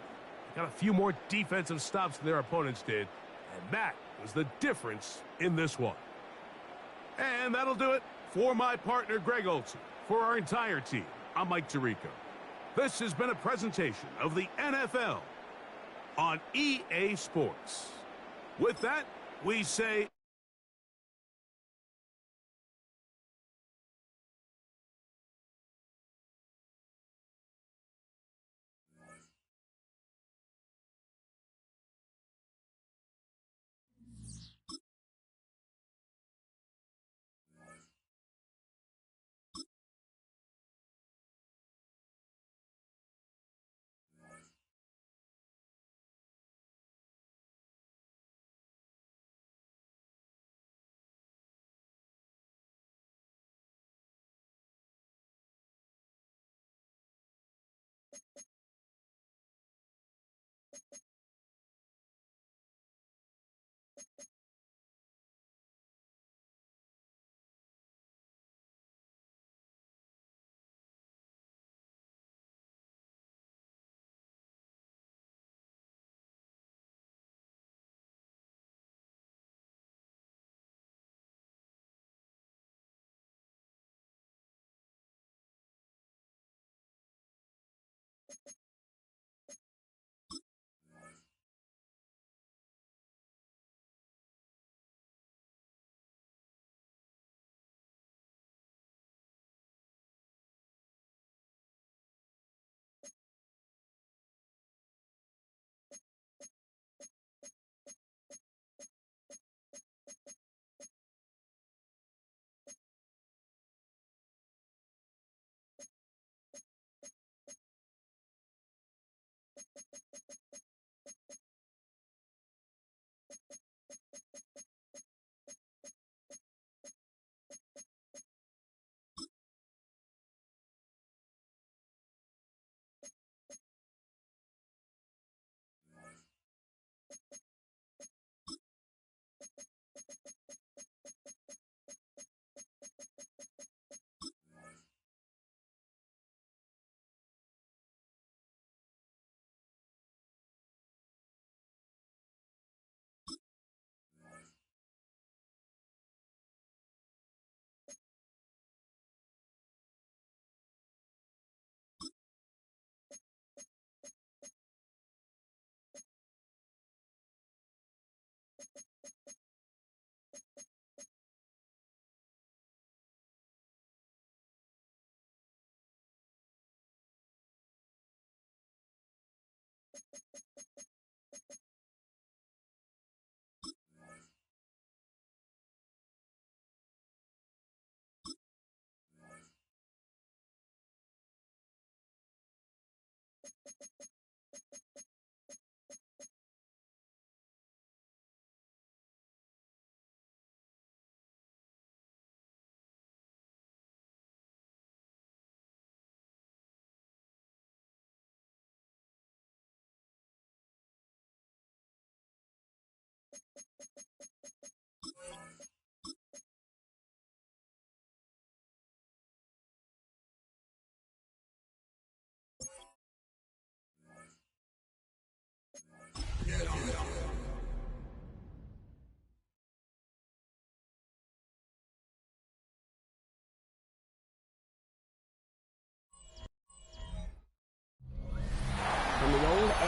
they got a few more defensive stops than their opponents did. And that was the difference in this one. And that'll do it for my partner, Greg Olson. For our entire team, I'm Mike Tirico. This has been a presentation of the NFL on EA Sports. With that, we say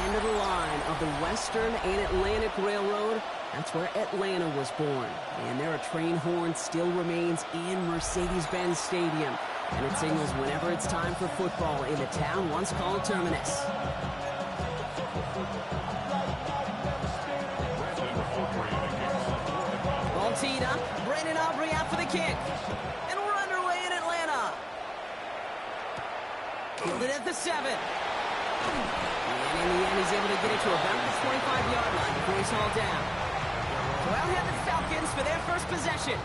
end of the line of the Western and Atlantic Railroad. That's where Atlanta was born. And there a train horn still remains in Mercedes-Benz Stadium. And it signals whenever it's time for football in the town once called Terminus. Ball teed up. Brandon Aubrey out for the kick. And we're underway in Atlanta. Fielded at the 7. And in the end, he's able to get it to about the 25-yard line before he's hauled down. So out have the Falcons for their first possession.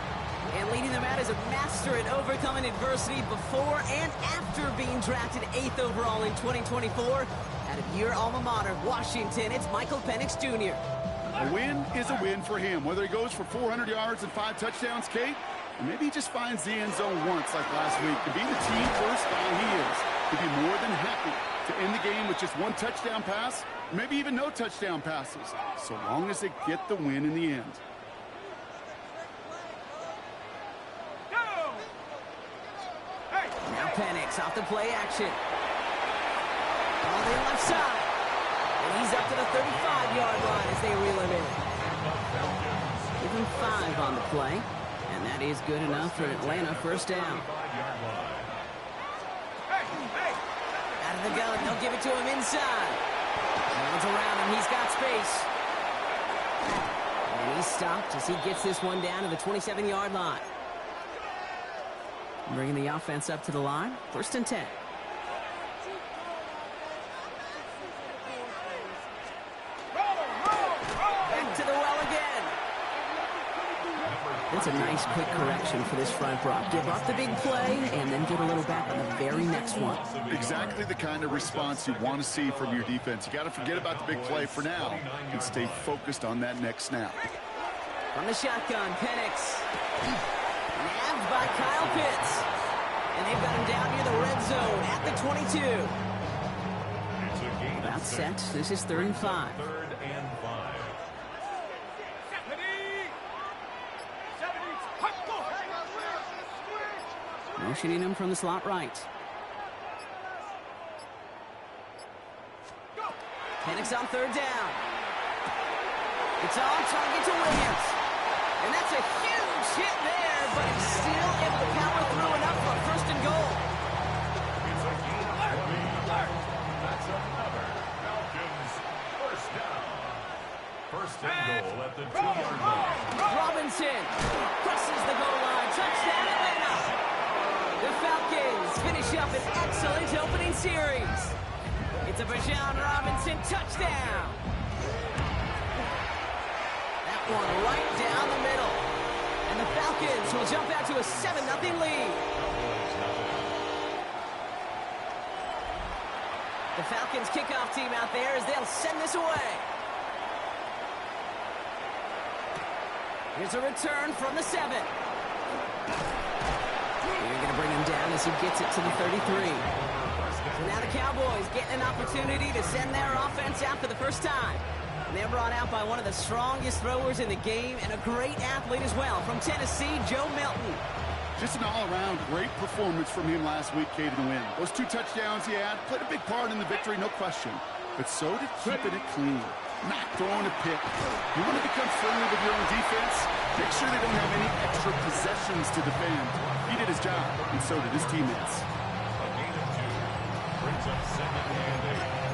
And leading them out is a master at overcoming adversity before and after being drafted 8th overall in 2024. Out of your alma mater, Washington, it's Michael Penix Jr. A win is a win for him, whether he goes for 400 yards and 5 touchdowns, Kate, or maybe he just finds the end zone once like last week. To be the team first guy he is, to be more than happy to end the game with just 1 touchdown pass, or maybe even no touchdown passes, so long as they get the win in the end. Now Penix off the play action. On the left side. And he's up to the 35-yard line as they reel him in. Give him 5 on the play. And that is good enough for Atlanta first down. Out of the gun, they'll give it to him inside. Hands around him, he's got space. And he's stopped as he gets this one down to the 27-yard line. Bringing the offense up to the line. First and 10. Back to the well again. That's a nice quick correction for this front row. Give up the big play and then get a little back on the very next one. Exactly the kind of response you want to see from your defense. You got to forget about the big play for now and stay focused on that next snap. From the shotgun, Penix. Nabbed by Kyle Pitts. And they've got him down near the red zone at the 22. About set. This is 3rd and 5. Motioning him from the slot right. Penix on 3rd down. It's on target to Williams. And that's a huge hit there, but he's still able to power through enough for a 1st and goal. It's a gain of 20. That's another Falcons first down. 1st and goal at the 2-yard line. Robinson crosses the goal line. Touchdown Atlanta. The Falcons finish up an excellent opening series. It's a Bijan Robinson touchdown. One right down the middle. And the Falcons will jump out to a 7-0 lead. The Falcons kickoff team out there as they'll send this away. Here's a return from the 7. They're going to bring him down as he gets it to the 33. So now the Cowboys getting an opportunity to send their offense out for the first time. They're brought out by one of the strongest throwers in the game and a great athlete as well from Tennessee, Joe Milton. Just an all-around great performance from him last week, Kate, in the win. Those 2 touchdowns he had played a big part in the victory, no question. But so did keeping it clean, not throwing a pick. You want to become friendly with your own defense? Make sure they don't have any extra possessions to defend. He did his job, and so did his teammates. A gain of 2 brings up 2nd and 8.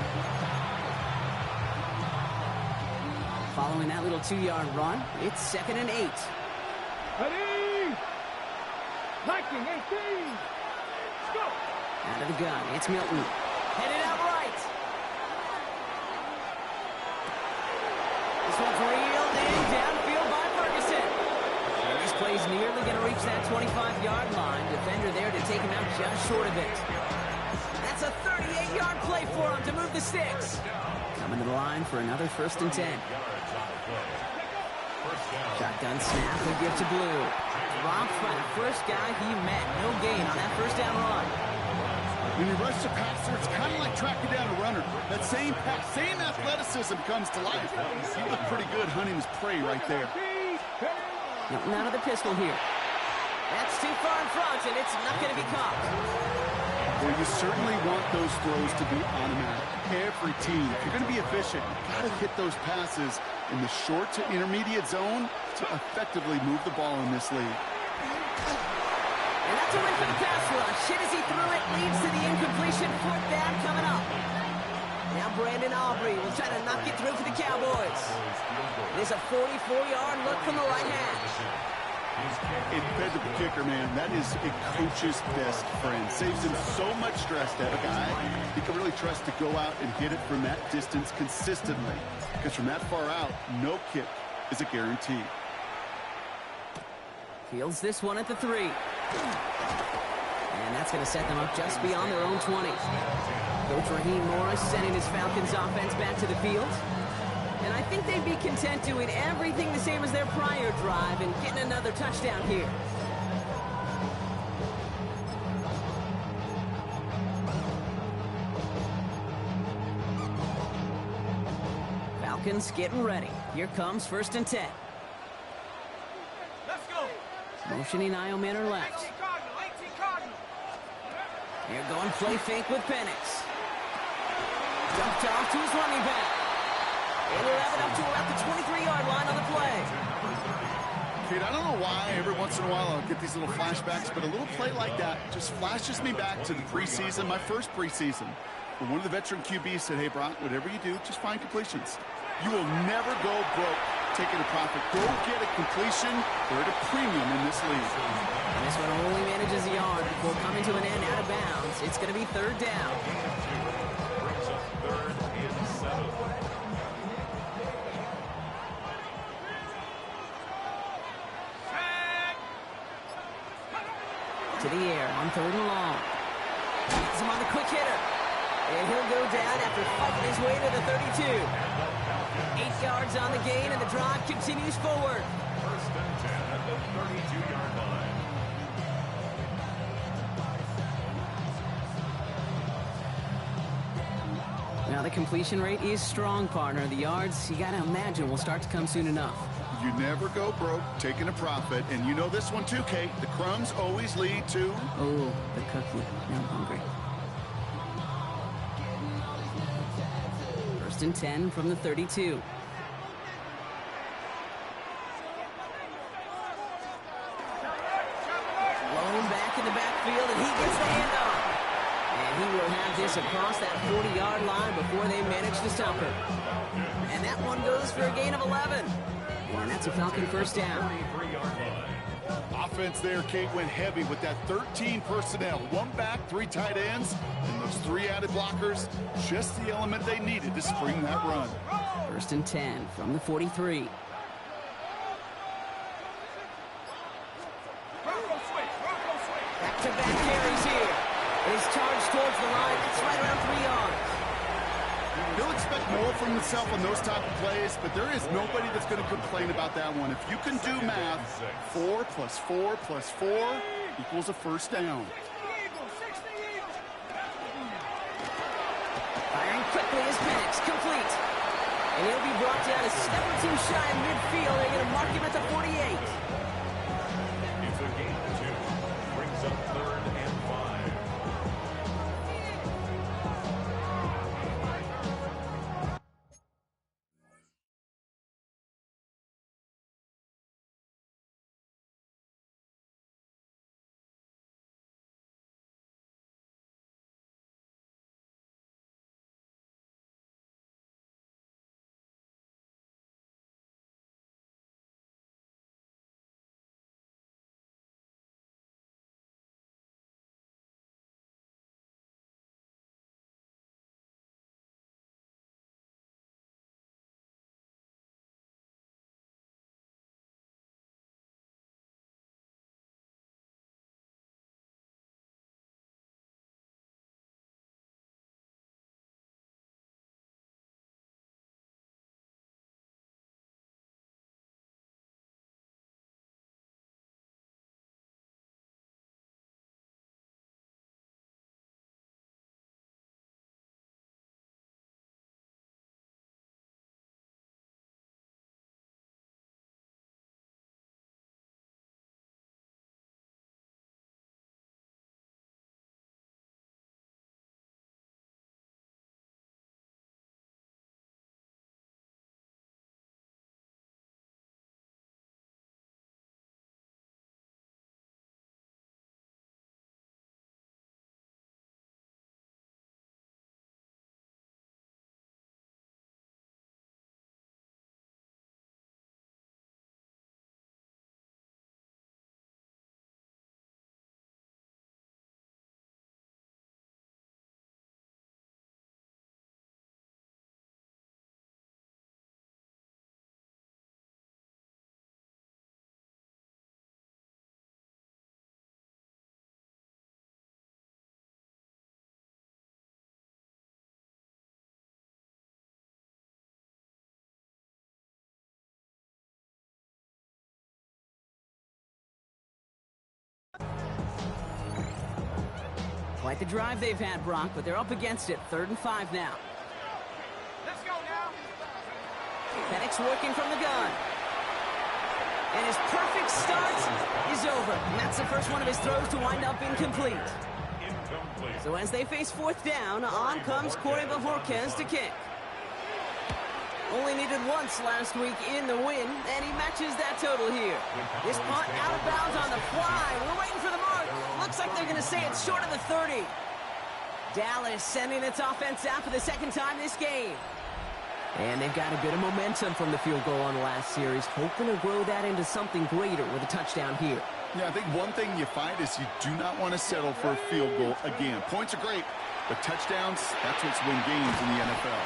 Following that little 2-yard run, it's 2nd and 8. Ready? Viking 18. Go. Out of the gun, it's Milton. Headed out right. This one's reeled in downfield by Ferguson. And this play's nearly going to reach that 25-yard line. Defender there to take him out just short of it. That's a 38-yard play for him to move the sticks. Coming to the line for another 1st and 10. Shotgun snap will give to Blue. Dropped by the first guy he met. No gain on that 1st down run. When you rush the passer, it's kind of like tracking down a runner. That same pass, same athleticism comes to life. He looked pretty good hunting his prey right there. Milton out of the pistol here. That's too far in front, and it's not going to be caught. Well, you certainly want those throws to be automatic. Every team, if you're going to be efficient, you've got to hit those passes in the short to intermediate zone to effectively move the ball in this league. And that's a win for the pass rush. Hit as he threw it, leads to the incompletion. Fourth down coming up. Now Brandon Aubrey will try to knock it through for the Cowboys. It is a 44-yard look from the right hash. Independent kicker, man, that is a coach's best friend. Saves him so much stress to have a guy he can really trust to go out and hit it from that distance consistently. Because from that far out, no kick is a guarantee. Fields this one at the 3. And that's going to set them up just beyond their own 20. Coach Raheem Morris sending his Falcons offense back to the field. And I think they'd be content doing everything the same as their prior drive and getting another touchdown here. Falcons getting ready. Here comes 1st and 10. Let's go. Motioning Io Manor left. Here going play fake with Penix. Dumped off to his running back. And we'll have it up to about the 23-yard line on the play. Kate, I don't know why every once in a while I'll get these little flashbacks, but a little play like that just flashes me back to the preseason, my first preseason. When one of the veteran QBs said, hey, Brock, whatever you do, just find completions. You will never go broke taking a profit. Go get a completion. They're at a premium in this league. And this one only manages a yard before coming to an end out of bounds. It's going to be 3rd down. Brings up 3rd and 7. To the air on 3rd and long. Gets him on the quick hitter. And he'll go down after fighting his way to the 32. 8 yards on the gain, and the drive continues forward. 1st and 10 at the 32-yard line. Now the completion rate is strong, partner. The yards, you got to imagine, will start to come soon enough. You never go broke taking a profit. And you know this one too, Kate. The crumbs always lead to... Oh, the cookie. Now I'm hungry. 1st and 10 from the 32. Blown back in the backfield, and he gets the handoff. And he will have this across that 40-yard line before they manage to stop him. And that one goes for a gain of 11. And that's a Falcon 1st down. Offense there, Kate, went heavy with that 13 personnel. 1 back, 3 tight ends, and those 3 added blockers. Just the element they needed to spring that run. 1st and 10 from the 43. Back-to-back carries here. His charge towards the line. It's right around 3 yards. He'll expect more from himself on those type of plays, but there is nobody that's going to complain about that one. If you can do math, 4 plus 4 plus 4 equals a 1st down. Firing quickly is Penix, complete. And he'll be brought down a step or 2 shy of midfield. They're going to mark him at the 48. Quite the drive they've had, Brock, but they're up against it. 3rd and 5 now. Let's go now. Penix working from the gun. And his perfect start is over. And that's the first one of his throws to wind up incomplete. Incomplete. So as they face 4th down, on comes Corey Bajorquez to kick. Only needed once last week in the win, and he matches that total here. This punt out of bounds on the fly. We're waiting for the mark. Looks like they're going to say it's short of the 30. Dallas sending its offense out for the 2nd time this game. And they've got a bit of momentum from the field goal on the last series, hoping to grow that into something greater with a touchdown here. Yeah, I think one thing you find is you do not want to settle for a field goal again. Points are great, but touchdowns, that's what's win games in the NFL.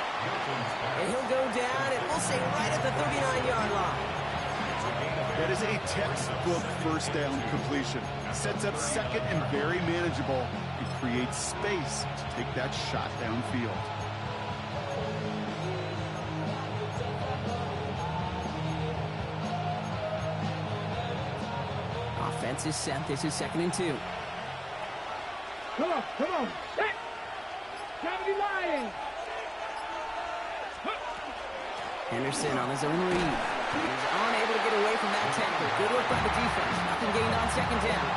And he'll go down, and we'll say right at the 39-yard line. That is a textbook first down completion. Sets up 2nd and very manageable. It creates space to take that shot downfield. Offense is set. This is 2nd and 2. Come on. Set. 70 Lions. Henderson on his own read. He's unable to get away from that tackle. Good work by the defense. Nothing gained on 2nd down.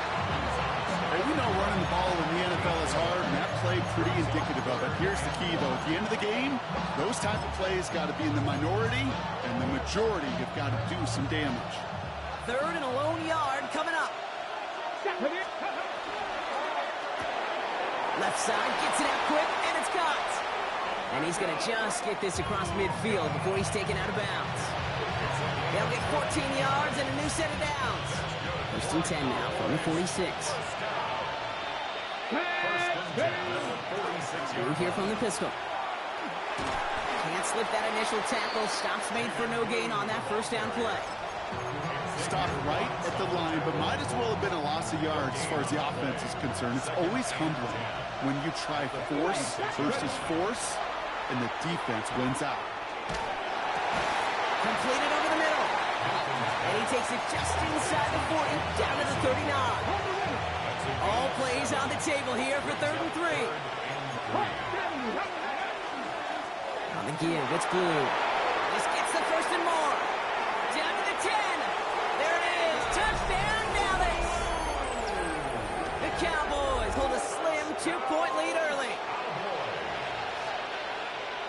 Hey, we know running the ball in the NFL is hard, and that play pretty indicative of it. Here's the key, though. At the end of the game, those type of plays got to be in the minority, and the majority have got to do some damage. 3rd and a lone yard coming up. Left side gets it out quick, and it's caught. And he's going to just get this across midfield before he's taken out of bounds. They'll get 14 yards and a new set of downs. 1st and 10 now from the 46. Through here from the pistol. Can't slip that initial tackle. Stops made for no gain on that 1st down play. Stopped right at the line, but might as well have been a loss of yards as far as the offense is concerned. It's always humbling when you try force versus force, and the defense wins out. Completed over the middle. And he takes it just inside the 40, down to the 39. All plays on the table here for 3rd and 3. On the gear, what's blue? This gets the 1st and more. Down to the 10. There it is. Touchdown, Dallas. The Cowboys hold a slim 2-point lead early.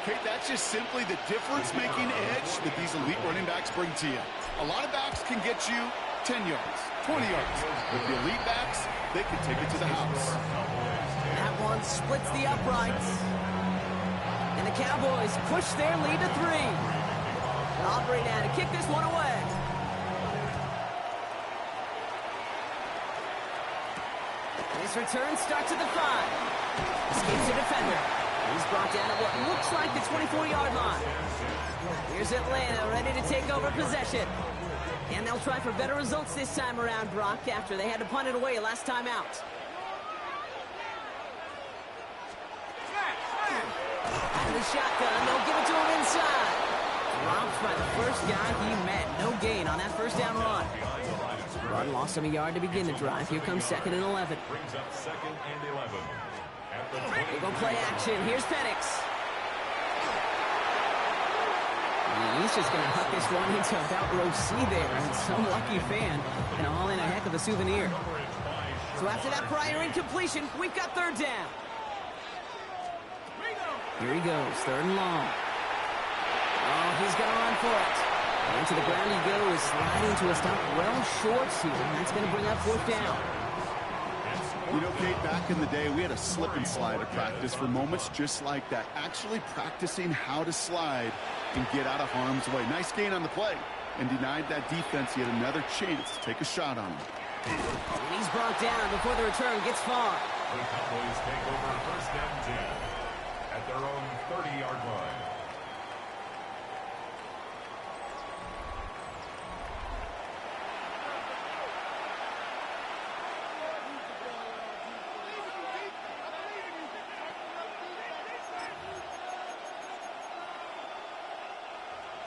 Kate, that's just simply the difference-making edge that these elite running backs bring to you. A lot of backs can get you 10 yards, 20 yards. With the elite backs, they can take it to the house. That one splits the uprights. And the Cowboys push their lead to 3. Aubrey now to kick this one away. This return starts at the 5. Escapes the defender. He's brought down at what looks like the 24-yard line. Here's Atlanta ready to take over possession. And they'll try for better results this time around, Brock, after they had to punt it away last time out. Out of the shotgun, they'll give it to him inside. Dropped by the first guy he met. No gain on that 1st down run. Run lost him a yard to begin the drive. Here comes 2nd and 11. Brings up 2nd and 11. They go play action. Here's Penix. He's just going to huck this one into about row C there. And some lucky fan. And all in a heck of a souvenir. So after that prior incompletion, we've got 3rd down. Here he goes. 3rd and long. Oh, he's going to run for it. And to the ground he goes. Sliding to a stop well short here. And that's going to bring up 4th down. You know, Kate, back in the day, we had a slip and slide at practice for moments just like that. Actually practicing how to slide and get out of harm's way. Nice gain on the play, and denied that defense yet another chance to take a shot on him. And he's brought down before the return gets far. The Cowboys take over 1st and 10 at their own 30-yard line.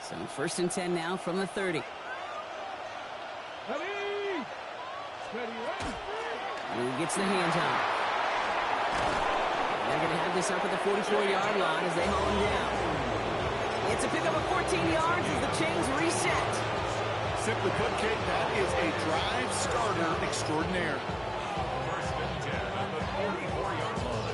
So 1st and 10 now from the 30. Who gets the hands on? They're going to have this up at the 44-yard line as they haul him down. It's a pickup of 14 yards as the chains reset. Simply put, Kate, that is a drive starter extraordinaire. First and 10 at the 44-yard line.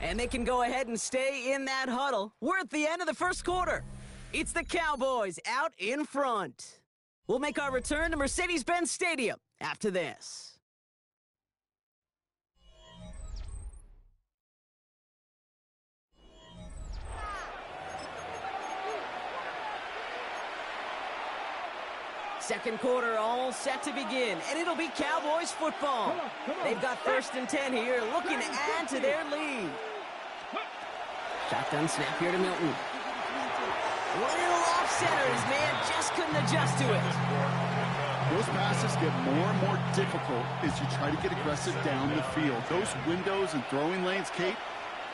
And they can go ahead and stay in that huddle. We're at the end of the first quarter. It's the Cowboys out in front. We'll make our return to Mercedes-Benz Stadium after this. Second quarter all set to begin, and it'll be Cowboys football. They've got first and 10 here, looking to add to their lead. Shotgun snap here to Milton. Little off center, his man just couldn't adjust to it. Those passes get more and more difficult as you try to get aggressive down the field. Those windows and throwing lanes, Kate,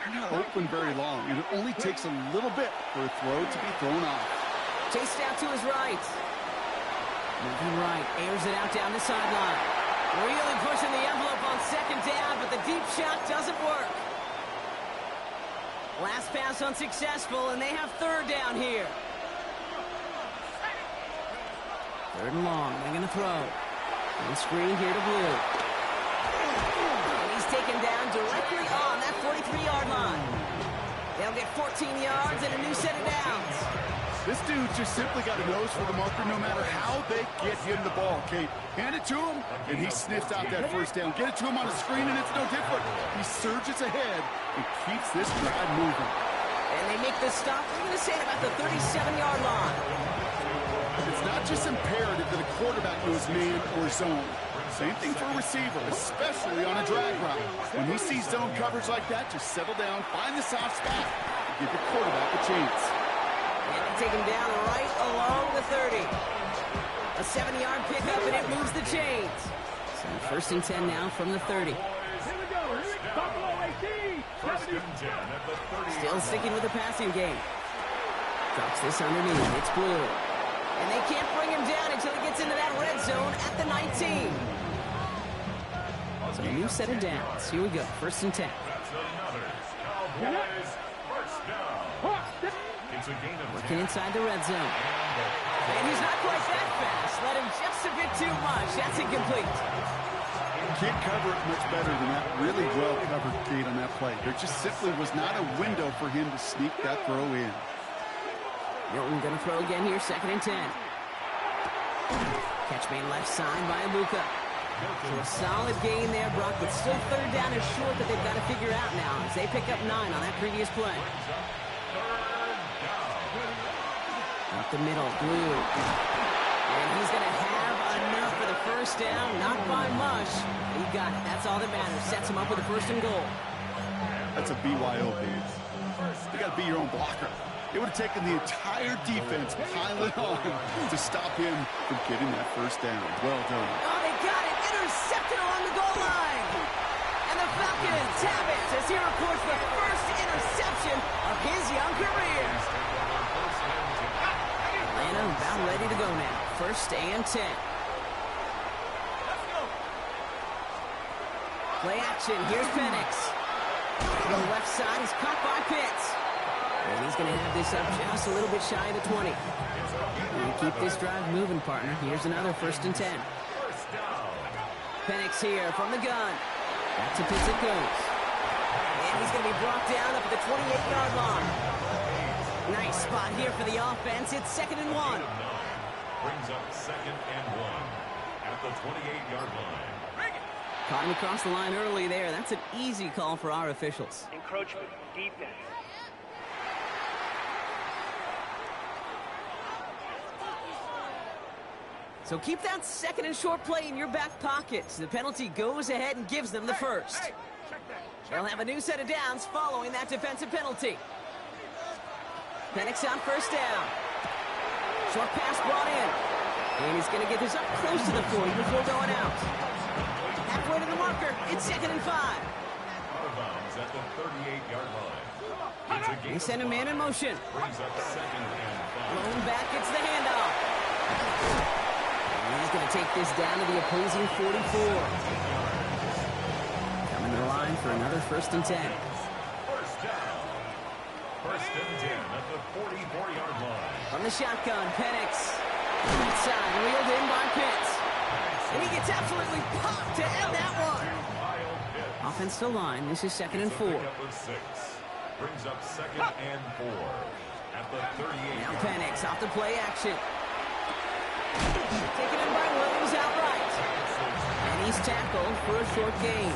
they're not open very long, and it only takes a little bit for a throw to be thrown off. Chased out to his right. Moving right, airs it out down the sideline. Really pushing the envelope on second down, but the deep shot doesn't work. Last pass unsuccessful, and they have third down here. Third and long, they're going to throw. On screen here to Blue. And he's taken down directly on that 43-yard line. They'll get 14 yards and a new set of downs. This dude just simply got a nose for the marker no matter how they get him the ball, Kate. Hand it to him, and he sniffs out that first down. Get it to him on a screen, and it's no different. He surges ahead and keeps this drive moving. And they make this stop, we're going to say, about the 37-yard line. It's not just imperative that a quarterback knows man or zone. Same thing for a receiver, especially on a drag route. When he sees zone coverage like that, just settle down, find the soft spot, and give your quarterback a chance. And they take him down right along the 30. A 7-yard pickup, and it moves the chains. So first and 10 now from the 30. Here we go. Buffalo 18. First and 10 at the 30. Still sticking with the passing game. Drops this underneath. It's Blue. And they can't bring him down until he gets into that red zone at the 19. So a new set of downs. Here we go. First and 10. That's another Cowboys first down. It's a gain of Working 10. inside the red zone. And he's not quite that fast. Let him just a bit too much. That's incomplete. Can't cover it much better than that. Really well covered, Kate, on that play. There just simply was not a window for him to sneak that throw in. Milton going to throw again here, second and 10. Catch made left side by Luka. So a solid gain there, Brock, but still third down is short that they've got to figure out now as they pick up 9 on that previous play. Up the middle, Blue. And he's going to have enough for the first down, not by much. He got it. That's all that matters. Sets him up with a first and goal. That's a BYO, babe. You got to be your own blocker. It would have taken the entire defense piling on to stop him from getting that first down. Well done. Oh, they got it. Intercepted along the goal line. And the Falcons have it as he reports the first interception of his young career. Atlanta about ready to go now. First and 10. Play action. Here's Penix. The left side is caught by Pitts. And he's going to have this up just a little bit shy of the 20. And keep this drive moving, partner. Here's another first and 10. Penix here from the gun. Back to Pitts it goes. And he's going to be brought down up at the 28-yard line. Nice spot here for the offense. It's second and 1. Brings up second and 1 at the 28-yard line. Caught him across the line early there. That's an easy call for our officials. Encroachment. Defense. So keep that second and short play in your back pocket. The penalty goes ahead and gives them the first. They'll have a new set of downs following that defensive penalty. Penix on first down. Short pass brought in. And he's going to get this up close to the 40 before going out. Halfway to the marker. It's second and 5. Out of bounds at the 38-yard line. It's a gain They of send a man in motion. Brings up second and 5. Blown back, it's the handoff. And he's going to take this down to the opposing 44. Coming to the line for another 1st and 10. First down. 1st and 10 at the 44-yard line. From the shotgun, Penix. Right side, reeled in by Pitts. And he gets absolutely popped to end that one. Offensive line, this is 2nd and 4. Pick up of 6. Brings up 2nd and 4 at the 38. Now Penix off the play action. Taken in by Williams outright. And he's tackled for a short gain.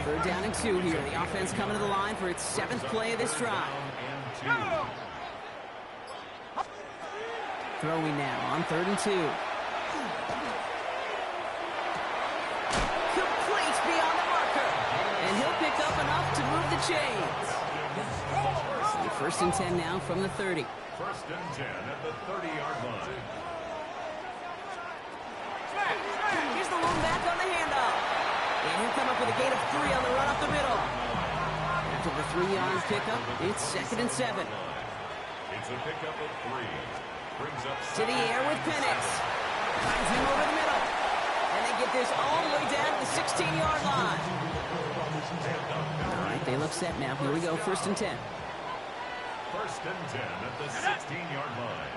3rd down and 2 here. The offense coming to the line for its 7th play of this drive. Throwing now on 3rd and 2. Complete beyond the marker. And he'll pick up enough to move the chains. So 1st and 10 now from the 30. 1st and 10 at the 30-yard line. Here's the lone back on the handoff. And he'll come up with a gain of 3 on the run up the middle. After the 3-yard pickup, it's 2nd and 7. It's a pickup of 3. Brings up To the air with Penix. Finds him over the middle. And they get this all the way down to the 16-yard line. All right, they look set now. Here we go, 1st and 10. 1st and 10 at the 16-yard line.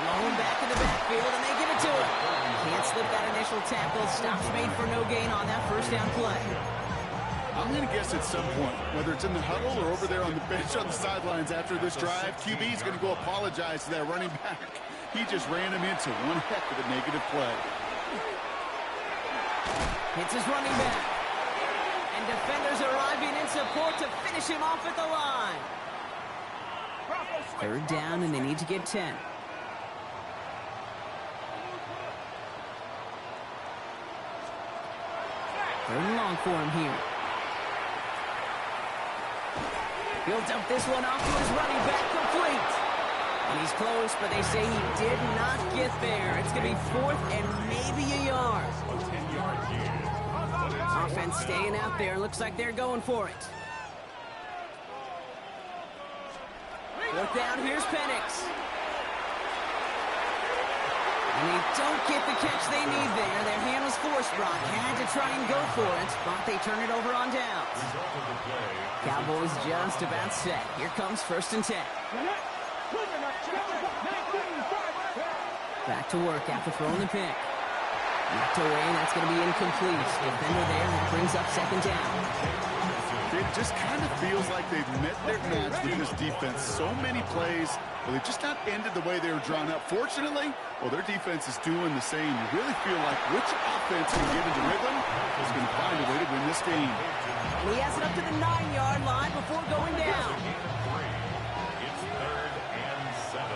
Lone back in the backfield, and they give it to him. Can't slip that initial tackle. Stops made for no gain on that 1st down play. I'm going to guess at some point, whether it's in the huddle or over there on the bench on the sidelines after this drive, QB is going to go apologize to that running back. He just ran him into one heck of a negative play. Hits his running back. And defenders arriving in support to finish him off at the line. 3rd down, and they need to get 10. 3rd and long for him here. He'll dump this one off to his running back, complete. And he's close, but they say he did not get there. It's going to be 4th and maybe a yard. Offense staying out there. Looks like they're going for it. 4th down, here's Penix. And they don't get the catch they need there. Their hand was forced, Brock. Had to try and go for it, but they turn it over on downs. Cowboys just about set. Here comes 1st and 10. Back to work after throwing the pick. Knocked away, and that's going to be incomplete. Defender there, that brings up 2nd down. It just kind of feels like they've met their match with this defense. So many plays, but they've just not ended the way they were drawn up. Fortunately, well, their defense is doing the same. You really feel like which offense can get into rhythm is going to find a way to win this game. And he has it up to the 9-yard line before going down. It's 3rd and 7.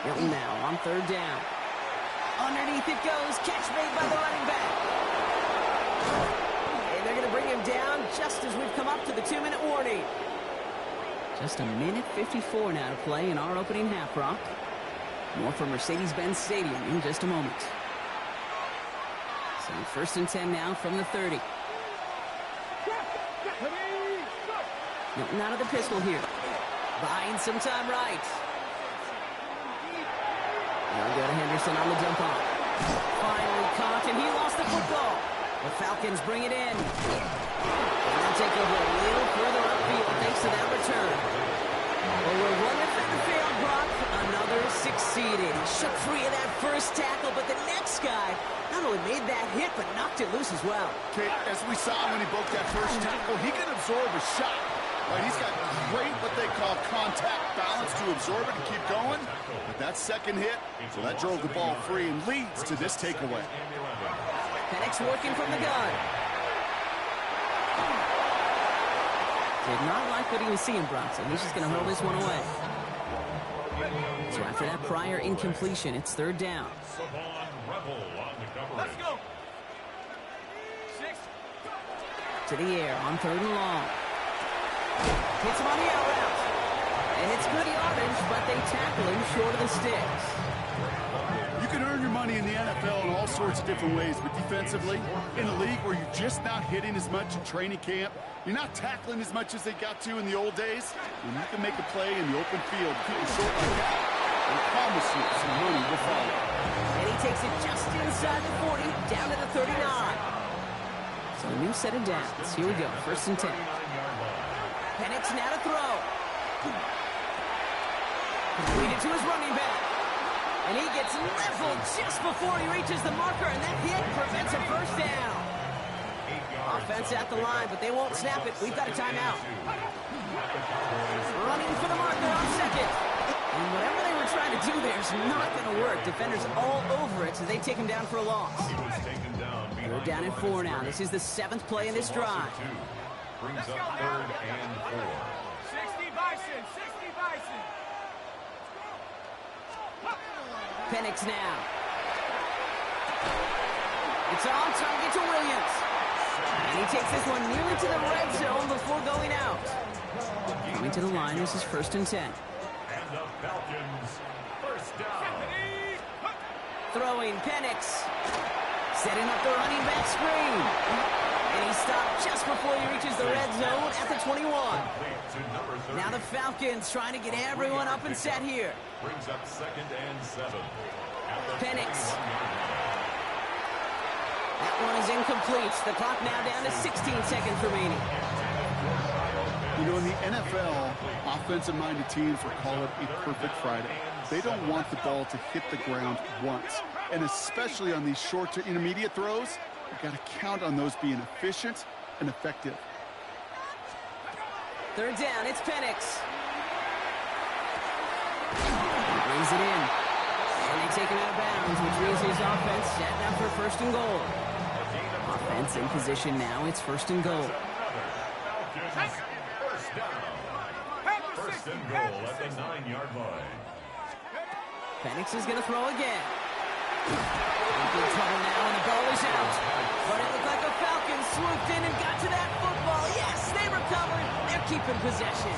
Hilton now on 3rd down. Underneath it goes. Catch made by the running back. And they're going to bring him down just as we've come up to the 2-minute warning. Just a minute 54 now to play in our opening half, Brock. More from Mercedes-Benz Stadium in just a moment. So 1st and 10 now from the 30. Hilton out of the pistol here. Buying some time right. Now we go to Henderson on the dump off. Finally caught, and he lost the football. The Falcons bring it in. And they'll take over a little further upfield thanks to that return. Well, we're one defender failed, Brock. Another succeeded. He shook free of that first tackle, but the next guy not only made that hit, but knocked it loose as well. Okay, as we saw when he broke that first tackle, he can absorb a shot. Right, he's got great what they call contact balance to absorb it and keep going. But that second hit, so that drove the ball free and leads to this takeaway. Penix working from the gun. Did not like what he was seeing, Brock, so he's just going to hurl this one away. So after that prior incompletion, it's 3rd down. Let's go. To the air on 3rd and long. Hits him on the out route. And it's good yardage, but they tackle him short of the sticks. You can earn your money in the NFL in all sorts of different ways, but defensively, in a league where you're just not hitting as much in training camp, you're not tackling as much as they got to in the old days, when you can make a play in the open field, people short like that, I promise you some money will follow. And he takes it just inside the 40, down to the 39. So a new set of downs. Here we go, 1st and 10. Penix now to throw. Completed to his running back. And he gets leveled just before he reaches the marker, and that hit prevents a first down. Offense at the line, but they won't snap it. We've got a timeout. Running for the marker on 2nd. And whatever they were trying to do there is not going to work. Defenders all over it, so they take him down for a loss. They're down at 4 now. This is the 7th play in this drive. Brings up 3rd and 4. 60 Bison, 60 Bison. Penix now. It's on target to Williams. And he takes this one nearly to the red zone before going out. Coming to the line, this is 1st and 10. And the Falcons, first down. Throwing Penix. Setting up the running back screen. And he stopped just before he reaches the red zone at the 21. Now the Falcons trying to get everyone up and set here. Brings up 2nd and 7. Penix. That one is incomplete. The clock now down to 16 seconds remaining. You know, in the NFL, offensive-minded teams will call it a perfect Friday. They don't want the ball to hit the ground once. And especially on these short to intermediate throws, you've got to count on those being efficient and effective. 3rd down, it's Penix. Brings it in. And they take him out of bounds, which means his offense setting up for 1st and goal. Offense in position now, it's 1st and goal. First down. 1st and goal at the 9-yard line. Penix is going to throw again. In good trouble now, and the ball is out. But it looked like the Falcons swooped in and got to that football. Yes, they recovered. They're keeping possession.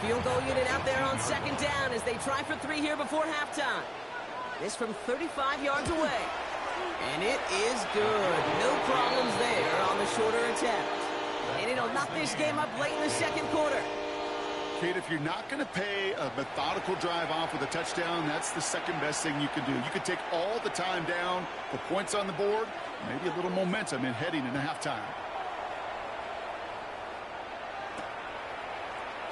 Field goal unit out there on 2nd down as they try for 3 here before halftime. This from 35 yards away. And it is good. No problems there on the shorter attempt. And it'll knock this game up late in the 2nd quarter. Kate, if you're not going to pay a methodical drive off with a touchdown, that's the 2nd best thing you can do. You can take all the time down, put points on the board, maybe a little momentum in heading into halftime.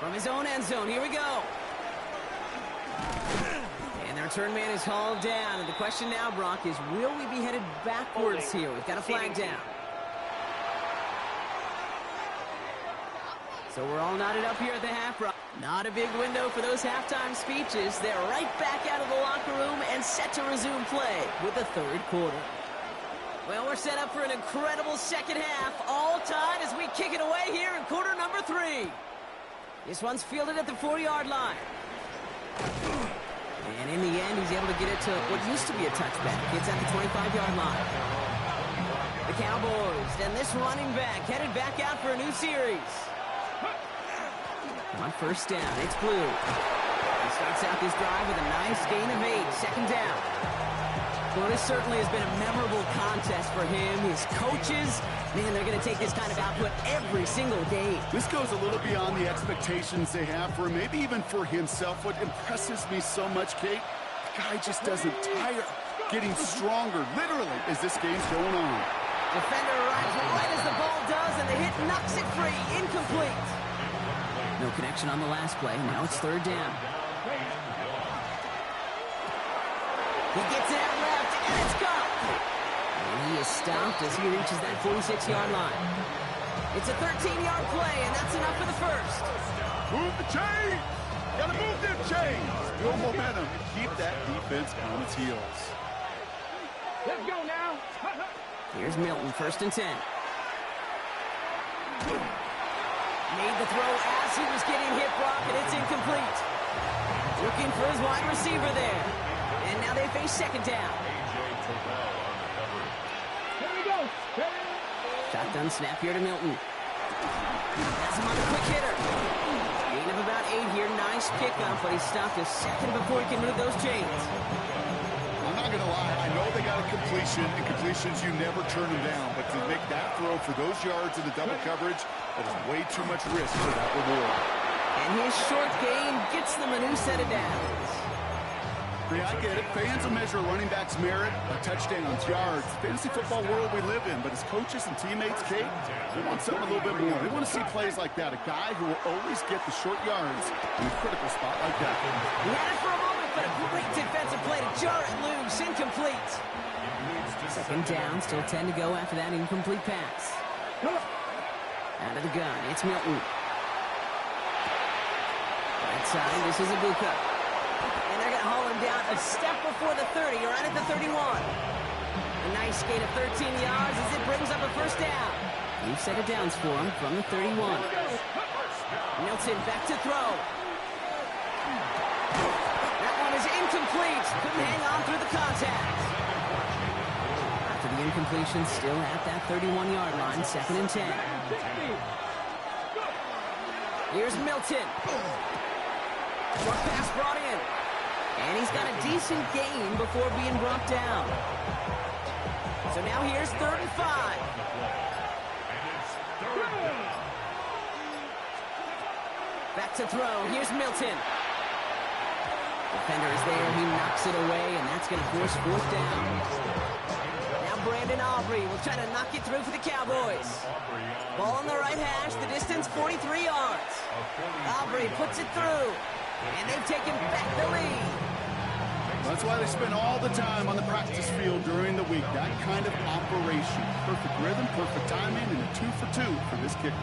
From his own end zone, here we go. And the return man is hauled down. And the question now, Brock, is will we be headed backwards here? We've got a flag down. So we're all knotted up here at the half, Brock. Not a big window for those halftime speeches. They're right back out of the locker room and set to resume play with the 3rd quarter. Well, we're set up for an incredible 2nd half. All tied as we kick it away here in quarter number 3. This one's fielded at the 4-yard line. And in the end, he's able to get it to what used to be a touchback. It's at the 25-yard line. The Cowboys and this running back headed back out for a new series. On 1st down, it's Blue. He starts out this drive with a nice gain of 8. 2nd down. Well, this certainly has been a memorable contest for him. His coaches, man, they're going to take this kind of output every single game. This goes a little beyond the expectations they have for him, maybe even for himself. What impresses me so much, Kate, the guy just doesn't tire. Getting stronger, literally, as this game's going on. Defender arrives right as the ball does, and the hit knocks it free. Incomplete. No connection on the last play. Now it's 3rd down. He gets it out left, and it's caught. And he is stopped as he reaches that 46-yard line. It's a 13-yard play, and that's enough for the 1st. Move the chain! Gotta move them chains! Build momentum and keep that defense on its heels. Let's go now. Here's Milton, 1st and 10. Made the throw as he was getting hit, Brock, and it's incomplete. Looking for his wide receiver there. And now they face 2nd down. Here we go. Shotgun snap here to Milton. That's him on a quick hitter. Gain of about 8 here. Nice pickup, but he stopped a second before he can move those chains. I'm not not going to lie. I know they got a completion, and completions, you never turn them down. But to make that throw for those yards in the double coverage, that is way too much risk for that reward. And his short game gets them a new set of downs. Yeah, I get it. Fans will measure running backs' merit by touchdowns, yards, fantasy football world we live in. But as coaches and teammates, Kate, they want something a little bit more. They want to see plays like that. A guy who will always get the short yards in a critical spot like that. He had it for a moment, but a great defensive play to jar it loose. Incomplete. Second down, still 10 to go after that incomplete pass. Out of the gun, it's Milton. Right side, this is Ibuka. And they're going to haul him down a step before the 30, or right at the 31. A nice gain of 13 yards as it brings up a first down. New set of downs for him from the 31. Milton back to throw. That one is incomplete. Couldn't hang on through the contact. After the incompletion, still at that 31-yard line, 2nd and 10. Here's Milton. Short pass brought in. And he's got a decent gain before being brought down. So now here's 3rd and 5. Back to throw. Here's Milton. Defender is there. He knocks it away, and that's going to force 4th down. Now Brandon Aubrey will try to knock it through for the Cowboys. Ball on the right hash. The distance 43 yards. Aubrey puts it through. And they've taken back the lead. That's why they spend all the time on the practice field during the week. That kind of operation. Perfect rhythm, perfect timing, and a 2 for 2 for this kicker.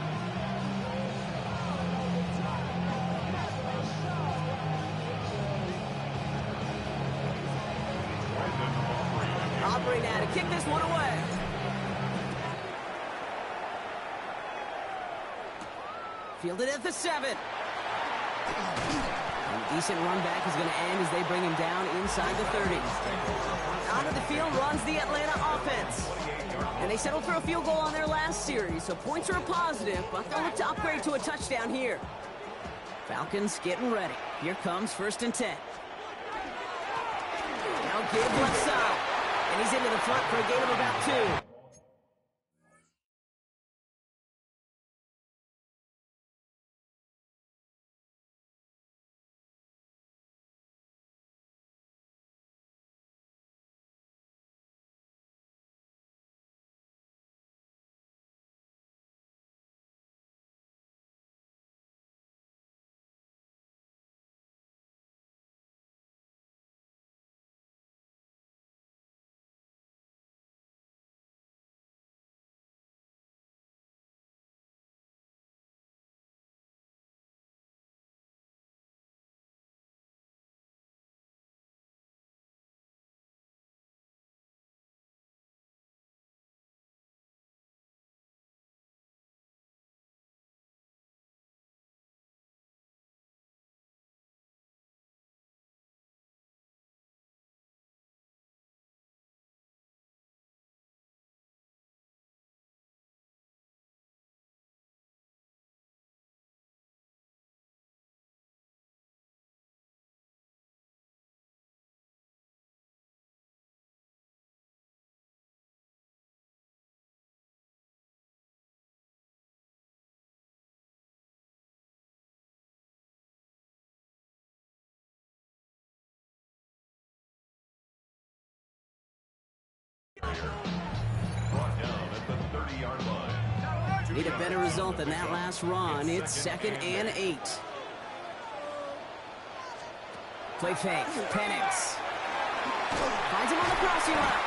Aubrey now to kick this one away. Fielded at the 7. A decent run back is going to end as they bring him down inside the 30. Onto the field runs the Atlanta offense. And they settled for a field goal on their last series, so points are a positive, but they'll look to upgrade to a touchdown here. Falcons getting ready. Here comes 1st and 10. Now give left side. And he's into the front for a gain of about 2. Brought down at the 30-yard line. Need a better result than that last run. It's 2nd and 8. Play fake. Penix. Finds him on the crossing route.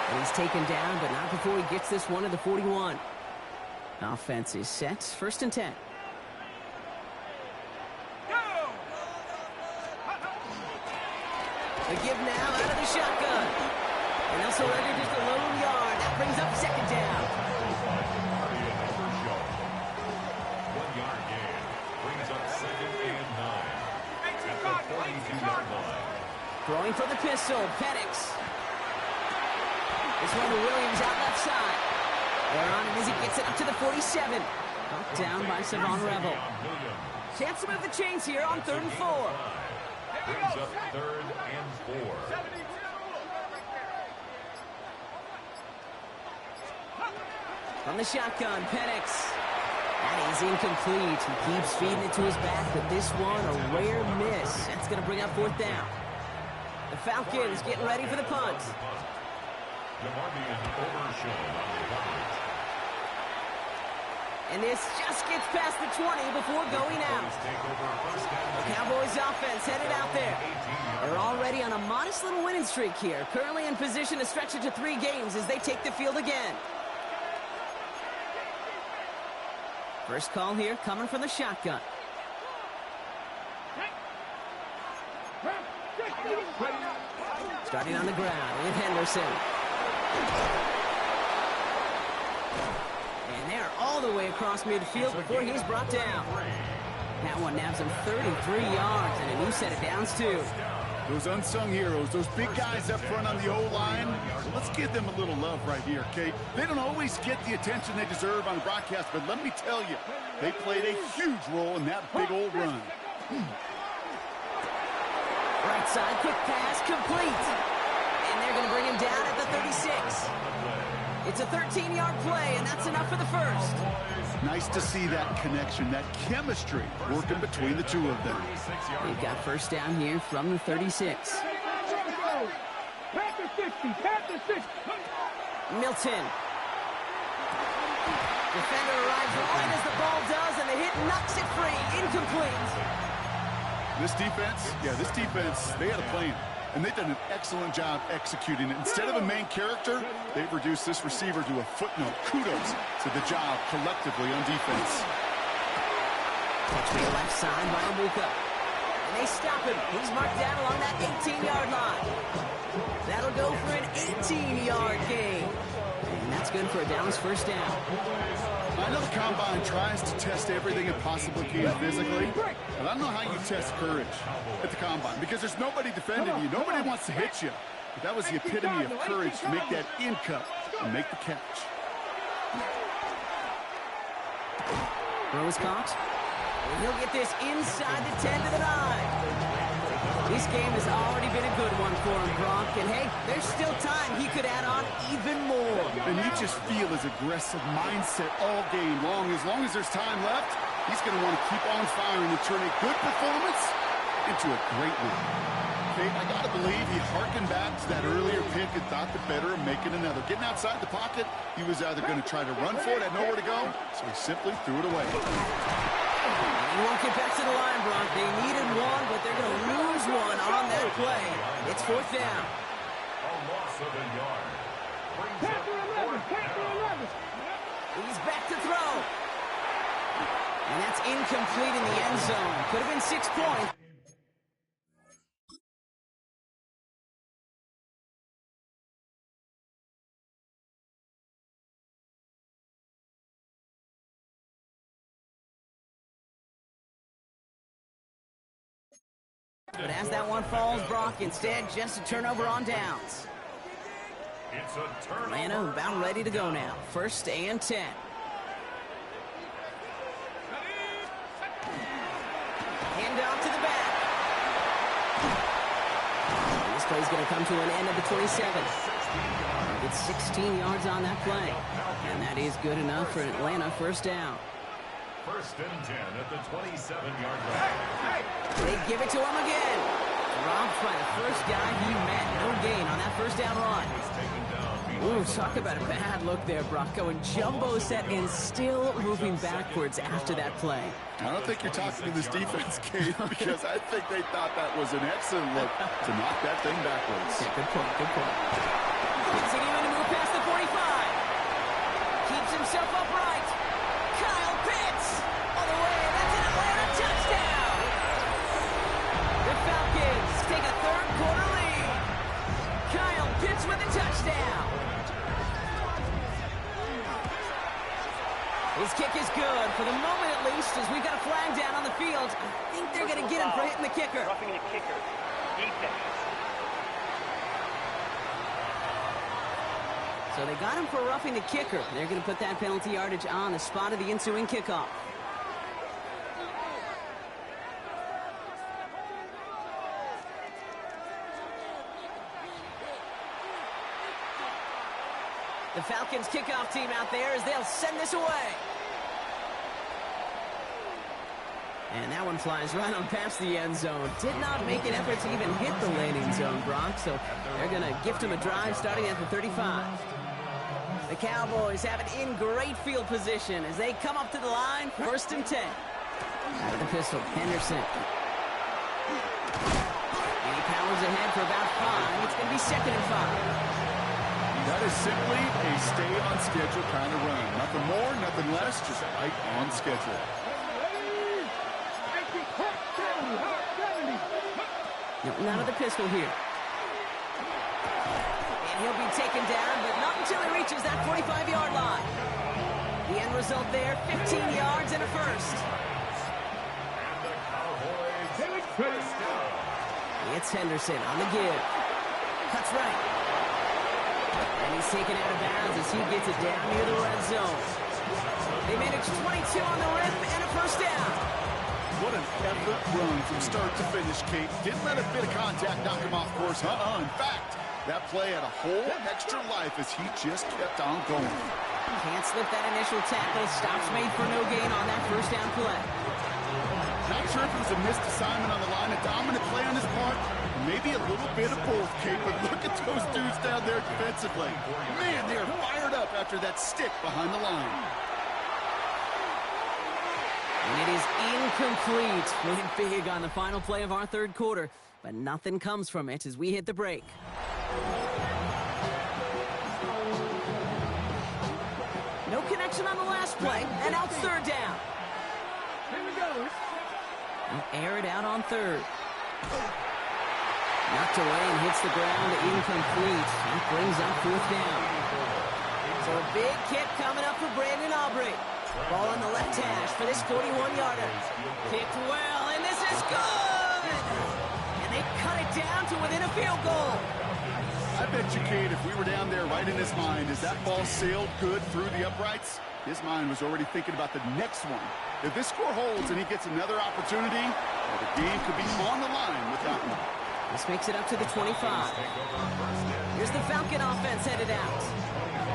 And he's taken down, but not before he gets this one to the 41. Offense is set. 1st and 10. The give now out of the shotgun. And they'll surrender just a lone yard. That brings up 2nd down. 1 yard gain brings up 2nd and 9 at the 42-yard line. Throwing for the pistol, Penix. This one to Williams out left side. They're on him as he gets it up to the 47. Knocked down by Savon Rebel. Chance to move the chains here on 3rd and 4. Brings up 3rd and 4. From the shotgun, Penix. That is incomplete. He keeps feeding it to his back, but this one, a rare miss. That's going to bring up 4th down. The Falcons getting ready for the punt. And this just gets past the 20 before going out. The Cowboys offense headed out there. They're already on a modest little winning streak here. Currently in position to stretch it to 3 games as they take the field again. First call here coming from the shotgun. Starting on the ground with Henderson. And they're all the way across midfield before he's brought down. That one nabs him 33 yards and a new set of downs too. Those unsung heroes, those big guys up front on the O-line, let's give them a little love right here, okay? They don't always get the attention they deserve on the broadcast, but let me tell you, they played a huge role in that big old run. Right side, quick pass, complete. And they're going to bring him down at the 36. It's a 13-yard play, and that's enough for the first. Nice to see that connection, that chemistry working between the two of them. We've got first down here from the 36. Panther 60, Panther 60. Milton. Defender arrives right as the ball does, and the hit knocks it free. Incomplete. This defense, they had a plan, and they've done an excellent job executing it. Instead of a main character, they've reduced this receiver to a footnote. Kudos to the job collectively on defense. Touch to the left side by Amuka. And they stop him. He's marked down along that 18-yard line. That'll go for an 18-yard gain. And that's good for a Dallas first down. I know the Combine tries to test everything it possibly can physically, but I don't know how you test courage at the Combine because there's nobody defending you. Nobody wants to hit you. But that was the epitome of courage to make that in cut and make the catch. Throw is caught. And he'll get this inside the 10 to the 9. This game has already been a good one for him, Gronk. And hey, there's still time. He could add on even more. And you just feel his aggressive mindset all game long. As long as there's time left, he's going to want to keep on firing and turn a good performance into a great win. Okay, I got to believe he harkened back to that earlier pick and thought the better of making another. Getting outside the pocket, he was either going to try to run for it, had nowhere to go, so he simply threw it away. He won't get back to the line, Bronk. They needed one, but they're going to lose one on that play. It's 4th down. A loss of a yard. Panther 11, Panther 11. He's back to throw. And that's incomplete in the end zone. Could have been 6 points. But as that one falls, Brock, instead, just a turnover on downs. It's a turnover. Atlanta about ready to go now. 1st and 10. Hand off to the back. And this play's going to come to an end at the 27. It's 16 yards on that play. And that is good enough for Atlanta. First down. 1st and 10 at the 27-yard line. They give it to him again. Dropped by the first guy he met. No gain on that first down run. Ooh, talk about a bad look there, Brock. Going jumbo set and still moving backwards after that play. I don't think you're talking to this defense, Kate, because I think they thought that was an excellent look to knock that thing backwards. Yeah, good point, good point. Forcing him to move past the 45. Keeps himself upright. Kyle Pitts all the way. That's an Atlanta touchdown. The Falcons take a third-quarter lead. Kyle Pitts with a touchdown. His kick is good, for the moment at least, as we've got a flag down on the field. I think they're going to get him for hitting the kicker. Roughing the kicker. Defense. So they got him for roughing the kicker. They're going to put that penalty yardage on the spot of the ensuing kickoff. The The Falcons kickoff team out there as they'll send this away. And that one flies right on past the end zone. Did not make an effort to even hit the landing zone, Brock. So they're going to gift him a drive starting at the 35. The Cowboys have it in great field position as they come up to the line, 1st and 10. Out of the pistol, Henderson. And he powers ahead for about 5. It's going to be 2nd and 5. That is simply a stay-on-schedule kind of run. Nothing more, nothing less, just right on schedule. Now out of the pistol here. And he'll be taken down, but not until he reaches that 45-yard line. The end result there, 15 yards and a first. It's Henderson on the give. Cuts right. And he's taken out of bounds as he gets it down near the red zone. They manage 22 on the rip and a first down. What an effort run from start to finish, Kate. Didn't let a bit of contact knock him off course. In fact, that play had a whole extra life as he just kept on going. Can't slip that initial tackle. Stops made for no gain on that first down play. Not sure if it was a missed assignment on the line, a dominant play on his part, maybe a little bit of both, Kate, but look at those dudes down there defensively. Man, they are fired up after that stick behind the line. And it is incomplete. Went big on the final play of our 3rd quarter, but nothing comes from it as we hit the break. No connection on the last play, and out 3rd down. Here we go. He'll air it out on 3rd. Knocked away and hits the ground, incomplete. That brings up 4th down. So a big kick coming up for Brandon Aubrey. Ball on the left hash for this 41-yarder. Kicked well, and this is good! And they cut it down to within a field goal. I bet you, Kate, if we were down there right in his mind as that ball sailed good through the uprights, his mind was already thinking about the next one. If this score holds and he gets another opportunity, well, the game could be on the line with that one. This makes it up to the 25. Here's the Falcon offense headed out.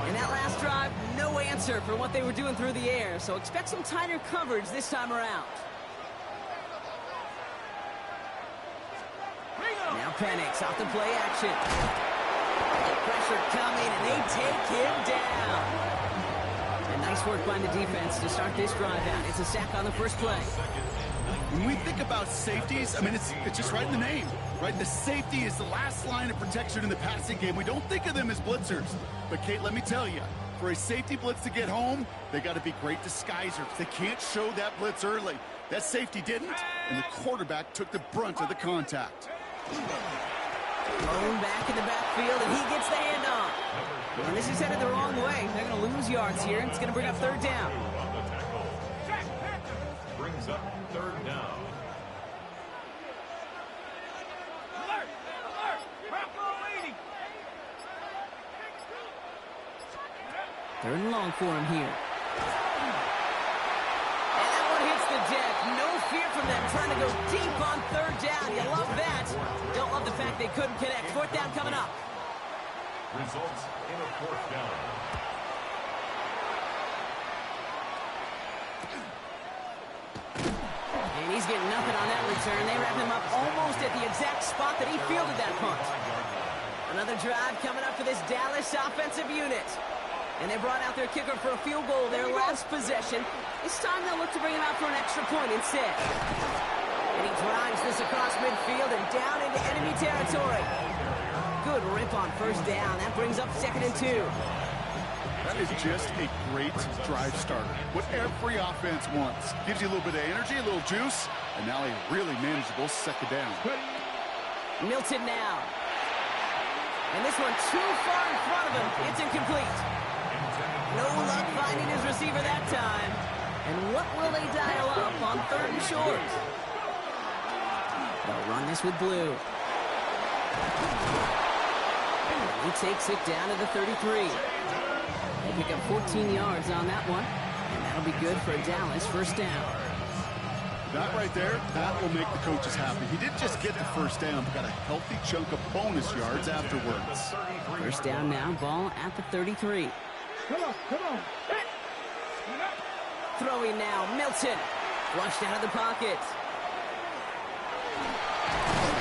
And that last drive, no answer for what they were doing through the air, so expect some tighter coverage this time around. Now Penix off the play action. Pressure coming, and they take him down. And nice work by the defense to start this drive out. It's a sack on the first play. When we think about safeties, I mean, it's just right in the name, right? The safety is the last line of protection in the passing game. We don't think of them as blitzers. But, Kate, let me tell you, for a safety blitz to get home, they got to be great disguisers. They can't show that blitz early. That safety didn't, and the quarterback took the brunt of the contact. Thrown back in the backfield, and he gets the handoff. And this is headed the wrong way. They're going to lose yards here, and it's going to bring up 3rd down. Brings up 3rd down. Third and long for him here. And that one hits the deck. No fear from them trying to go deep on 3rd down. You love that. Don't love the fact they couldn't connect. 4th down coming up. Results in a 4th down. And he's getting nothing on that return. They wrap him up almost at the exact spot that he fielded that punt. Another drive coming up for this Dallas offensive unit. And they brought out their kicker for a field goal their last possession. This time they'll look to bring him out for an extra point instead. And he drives this across midfield and down into enemy territory. Good rip on 1st down. That brings up 2nd and 2. That is just a great drive starter. What every offense wants. Gives you a little bit of energy, a little juice, and now a really manageable 2nd down. Milton now. And this one too far in front of him. It's incomplete. No luck finding his receiver that time. And what will they dial up on 3rd and short? They'll run this with blue. He takes it down to the 33. They pick up 14 yards on that one. And that'll be good for a Dallas 1st down. That right there, that will make the coaches happy. He didn't just get the 1st down, but got a healthy chunk of bonus yards afterwards. 1st down now, ball at the 33. Come on. Set. Throwing now, Milton. Flushed out of the pocket.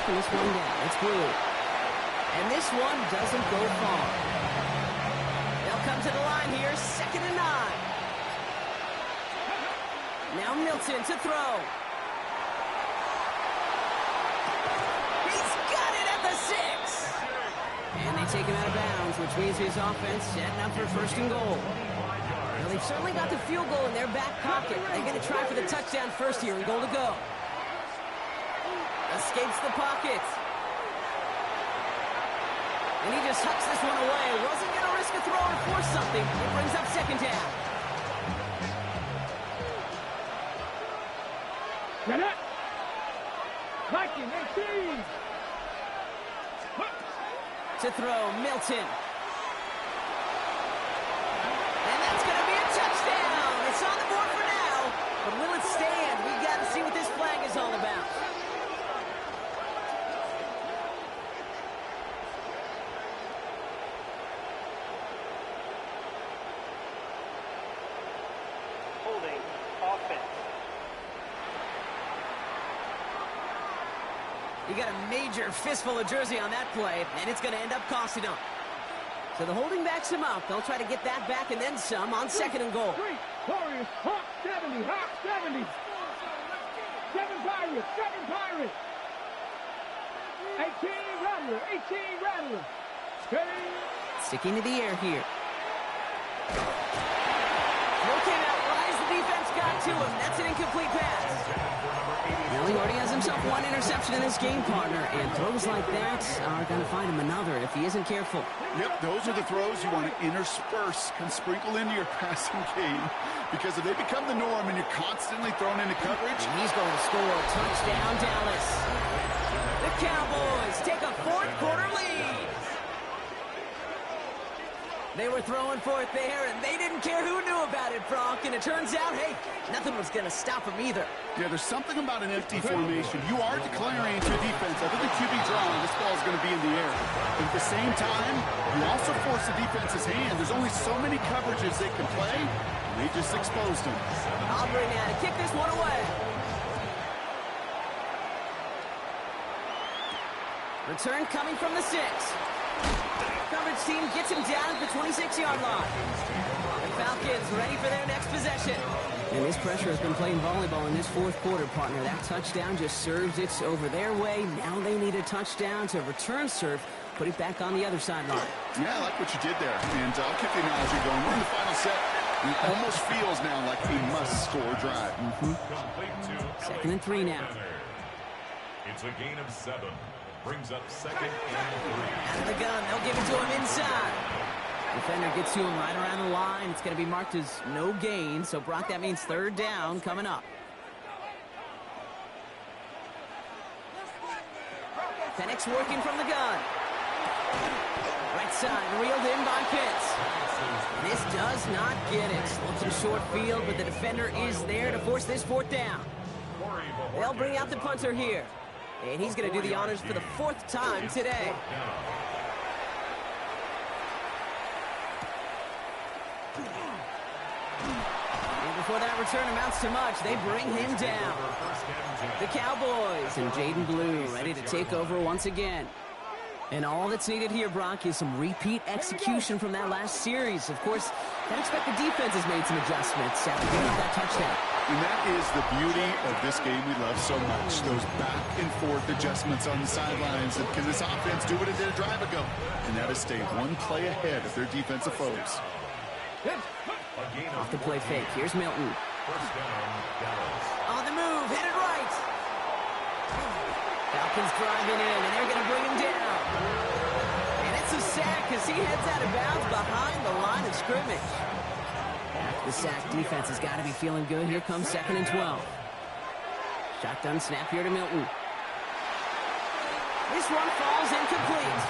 Checking this one down. It's Blue. And this one doesn't go far. They'll come to the line here, 2nd and 9. Now Milton to throw. He's got it at the 6. And they take him out of bounds, which means his offense setting up for 1st and goal. Well, they've certainly got the field goal in their back pocket. They're going to try for the touchdown first here and goal to go. Escapes the pocket. And he just hucks this one away. Wasn't going to risk a throw or force something. It brings up 2nd down. Get it. Viking 18. To throw, Milton. And that's going to be a touchdown. It's on the board for now. But will it stand? We've got to see what this flag is all about. Holding. Offense. You got a major fistful of jersey on that play, and it's going to end up costing them. So the holding backs him up. They'll try to get that back and then some on 2nd and goal. 3 Warriors, Hawk 70, Hawk 70. 7 Pirates, 7 Pirates. 18 Rattler, 18 Rattler. Steady. Sticking to the air here. Throw came out right as the defense got to him. That's an incomplete pass. Well, he already has himself one interception in this game, partner, and throws like that are going to find him another if he isn't careful. Yep, those are the throws you want to intersperse and sprinkle into your passing game, because if they become the norm and you're constantly thrown into coverage. And he's going to score. Touchdown, Dallas. The Cowboys take a 4th quarter lead. They were throwing for it there, and they didn't care who knew about it, Bronk. And it turns out, hey, nothing was going to stop them either. Yeah, there's something about an empty formation. You are declaring to defense. I think the QB drawing, this ball is going to be in the air. But at the same time, you also force the defense's hand. There's only so many coverages they can play, and they just exposed them. Aubrey now to kick this one away. Return coming from the 6. Coverage team gets him down at the 26-yard line. The Falcons ready for their next possession. And this pressure has been playing volleyball in this 4th quarter, partner. That touchdown just serves it over their way. Now they need a touchdown to return serve, put it back on the other sideline. Yeah, I like what you did there. And I'll keep the analogy going. We're in the final set. It almost feels now like a must-score drive. Complete to 2nd and 3 now. It's a gain of 7. Brings up 2nd and 3. Out of the gun, they'll give it to him inside. Defender gets to him right around the line. It's going to be marked as no gain. So, Brock, that means 3rd down coming up. Penix working from the gun. Right side, reeled in by Pitts. This does not get it. Looks in short field, but the defender is there to force this 4th down. They'll bring out the punter here. And he's going to do the honors for the 4th time today. And before that return amounts to much, they bring him down. The Cowboys and Jaden Blue ready to take over once again. And all that's needed here, Brock, is some repeat execution from that last series. Of course, I'd expect the defense has made some adjustments after giving up that touchdown. And that is the beauty of this game we love so much. Those back and forth adjustments on the sidelines. And can this offense do what it did a drive ago? And that is stay one play ahead of their defensive foes. Off the play fake. Here's Milton. On the move, hit it right. Falcons driving in, and they're going to bring him down. And it's a sack as he heads out of bounds behind the line of scrimmage. After the sack, defense has got to be feeling good. Here comes 2nd and 12. Shotgun snap here to Milton. This one falls incomplete.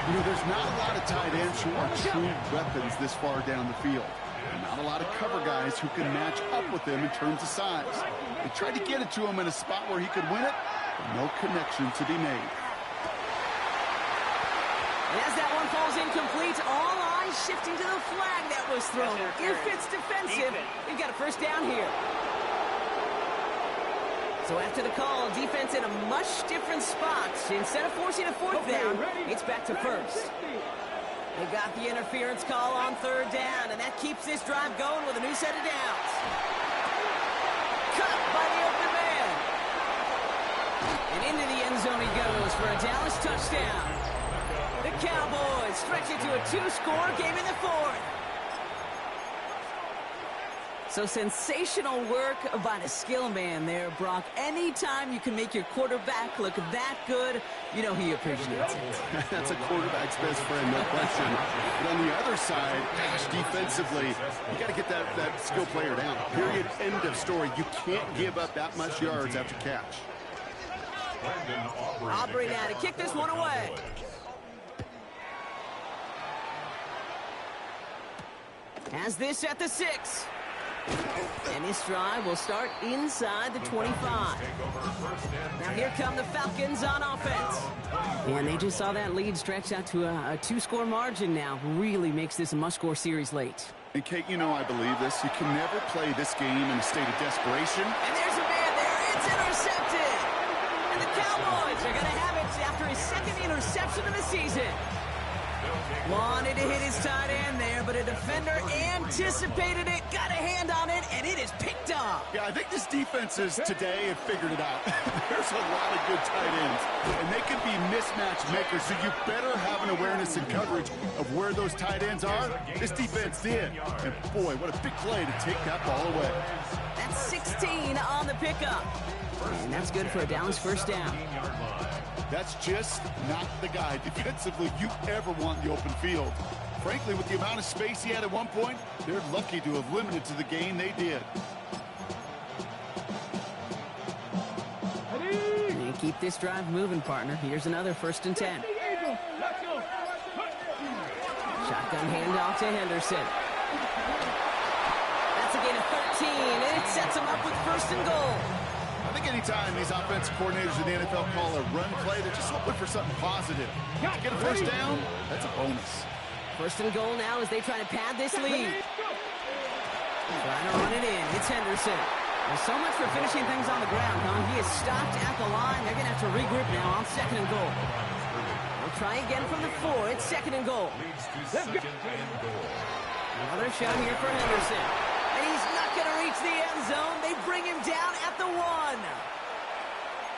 You know, there's not a lot of tight ends who are true weapons this far down the field. And not a lot of cover guys who can match up with them in terms of size. They tried to get it to him in a spot where he could win it, but no connection to be made. And as that one falls incomplete, all eyes and shifting to the flag that was thrown. If it's defensive, we've got a first down here. So after the call, defense in a much different spot. Instead of forcing a fourth down, it's back to first. They got the interference call on third down, and that keeps this drive going with a new set of downs. Cut by the open man. And into the end zone he goes for a Dallas touchdown. The Cowboys stretch it to a 2-score game in the fourth. So sensational work by the skill man there, Brock. Anytime you can make your quarterback look that good, you know he appreciates it. That's a quarterback's best friend, no question. But on the other side, gosh, defensively, you got to get that skill player down. Period, end of story. You can't give up that much yards after catch. Aubrey now to kick this one away. Has this at the 6. And this drive will start inside the 25. Now here come the Falcons on offense. And they just saw that lead stretch out to a 2-score margin now. Really makes this a must-score series late. And Kate, you know I believe this. You can never play this game in a state of desperation. And there's a man there. It's intercepted. And the Cowboys are going to have it after his second interception of the season. Wanted to hit his tight end there, but a defender anticipated it, got a hand on it, and it is picked up. Yeah, I think this defenses today have figured it out. There's a lot of good tight ends, and they can be mismatch makers, so you better have an awareness and coverage of where those tight ends are. This defense did. And boy, what a big play to take that ball away. That's 16 on the pickup. And that's good for a Dallas first down. That's just not the guy defensively you ever want in the open field. Frankly, with the amount of space he had at one point, they're lucky to have limited to the game they did. And keep this drive moving, partner. Here's another 1st and 10. Shotgun handoff to Henderson. That's a gain of 13, and it sets him up with 1st and goal. I think anytime these offensive coordinators in the NFL call a run play, they're just hoping for something positive. To get a first down, that's a bonus. 1st and goal now as they try to pad this lead. Trying to run it in. It's Henderson. Well, so much for finishing things on the ground, huh? He is stopped at the line. They're going to have to regroup now on 2nd and goal. They'll try again from the 4. It's 2nd and goal. Another shot here for Henderson. And he's not going to reach the end zone. They bring him down at the 1.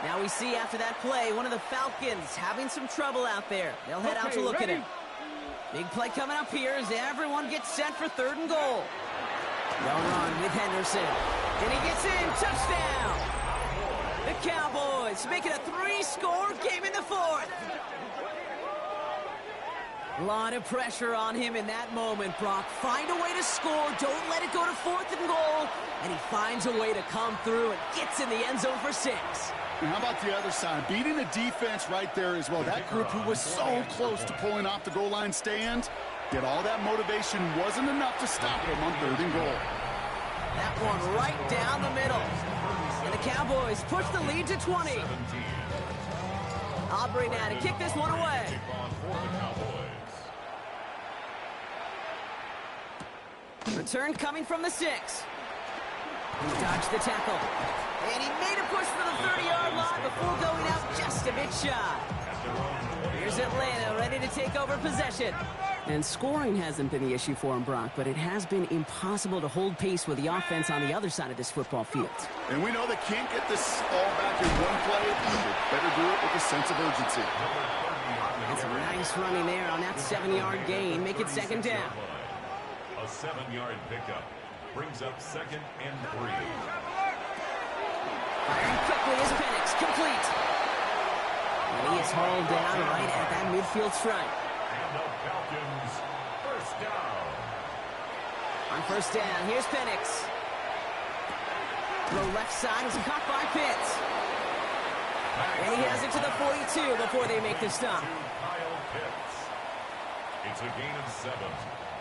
Now we see after that play, one of the Falcons having some trouble out there. They'll head out to look at him. Big play coming up here as everyone gets set for 3rd and goal. No run with Henderson. And he gets in. Touchdown. The Cowboys make it a 3-score game in the 4th. A lot of pressure on him in that moment, Brock. Find a way to score. Don't let it go to 4th and goal. And he finds a way to come through and gets in the end zone for 6. And how about the other side? Beating the defense right there as well. That group who was so close to pulling off the goal line stand, yet all that motivation wasn't enough to stop him on 3rd and goal. That one right down the middle. And the Cowboys push the lead to 20. Aubrey now to kick this one away. Return coming from the 6. He dodged the tackle. And he made a push for the 30-yard line before going out just a bit shy. Here's Atlanta ready to take over possession. And scoring hasn't been the issue for him, Brock, but it has been impossible to hold pace with the offense on the other side of this football field. And we know they can't get this all back in one play. They better do it with a sense of urgency. That's a nice running there on that 7-yard gain. Make it 2nd down. A 7-yard pickup brings up 2nd and 3. Firing quickly is Penix, complete. And he is hauled down right at that midfield stripe. And the Falcons first down. On 1st down, here's Penix. The left side is caught by Pitts. And he has it to the 42 before they make the stop. Kyle Pitts. It's a gain of 7.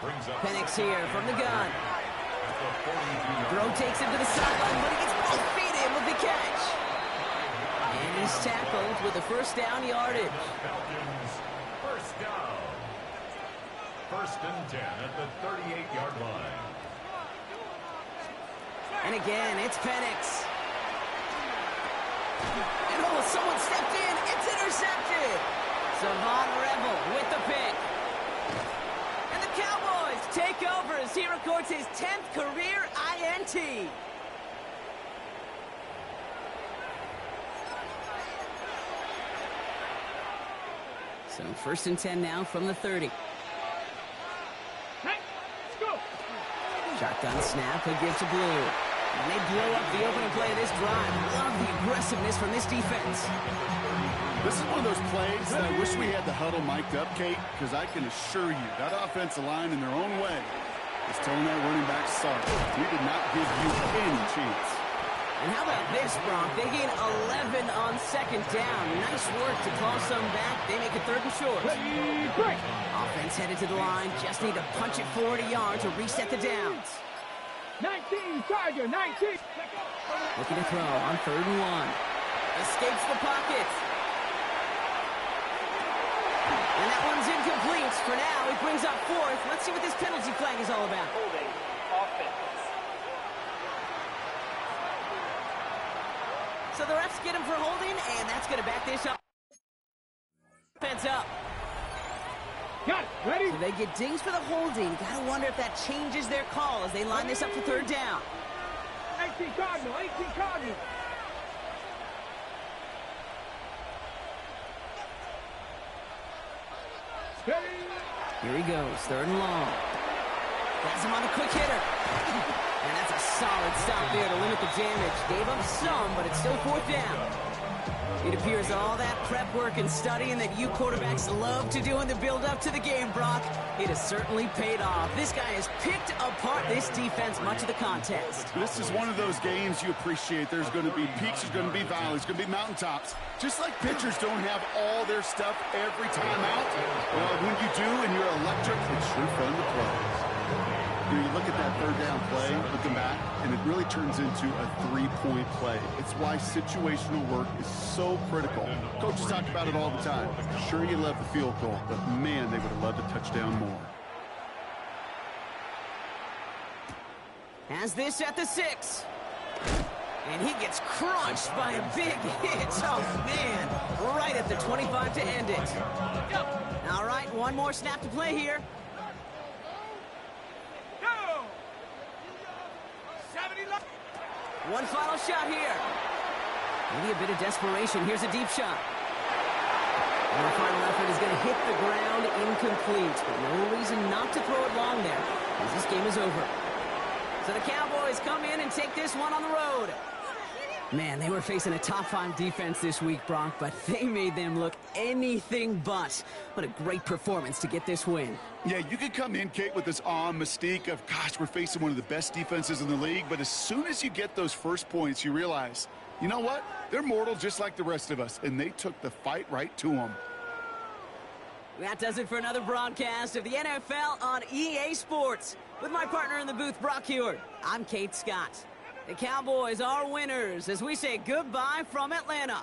Brings up Penix here from the gun. at the 42. Throw takes him to the sideline, but he gets both feet in with the catch. And he's tackled with the 1st down yardage. Falcons first down. First and 10 at the 38-yard line. And again, it's Penix. And oh, someone stepped in. It's intercepted. Savon Rebel with the pick. And the Cowboys take over as he records his 10th career INT. So first and 10 now from the 30. Hey, let's go. Shotgun snap, he'll give to Blue. And they blow up the opening play of this drive. Love the aggressiveness from this defense. This is one of those plays that I wish we had the huddle mic'd up, Kate, because I can assure you that offensive line in their own way is telling that running back, sorry, we did not give you any chance. And how about this, Brock? They gain 11 on second down. Nice work to claw some back. They make it third and short. Break. Offense headed to the line. Just need to punch it forward a yard to reset the downs. 19, Tiger, 19. Looking to throw on third and 1. Escapes the pocket. And that one's incomplete. For now, it brings up fourth. Let's see what this penalty flag is all about. Holding. Offense. So the refs get him for holding, and that's going to back this up. Heads up. Got it. Ready? So they get dings for the holding. Gotta wonder if that changes their call as they line this up for third down. 18 Cardinal, 18 Cardinal. Here he goes, third and long. Has him on the quick hitter. And that's a solid stop there to limit the damage. Gave up some, but it's still fourth down. It appears all that prep work and studying that you quarterbacks love to do in the build-up to the game, Brock, it has certainly paid off. This guy has picked apart this defense much of the contest. This is one of those games you appreciate. There's going to be peaks, there's going to be valleys, there's going to be mountaintops. Just like pitchers don't have all their stuff every time out, well, when you do and you're electric, it's sure fun to play. You look at that third down play, looking back, and it really turns into a three-point play. It's why situational work is so critical. Coaches talk about it all the time. Sure, you love the field goal, but man, they would have loved a touchdown more. Has this at the 6. And he gets crunched by a big hit. Oh, man. Right at the 25 to end it. All right, one more snap to play here. One final shot here. Maybe a bit of desperation. Here's a deep shot. And the final effort is going to hit the ground incomplete. But no reason not to throw it long there, as this game is over. So the Cowboys come in and take this one on the road. Man, they were facing a top 5 defense this week, Brock, but they made them look anything but. What a great performance to get this win. Yeah, you could come in, Kate, with this awe and mystique of, gosh, we're facing one of the best defenses in the league, but as soon as you get those first points, you realize, you know what? They're mortal just like the rest of us, and they took the fight right to them. That does it for another broadcast of the NFL on EA Sports. With my partner in the booth, Brock Heward, I'm Kate Scott. The Cowboys are winners as we say goodbye from Atlanta.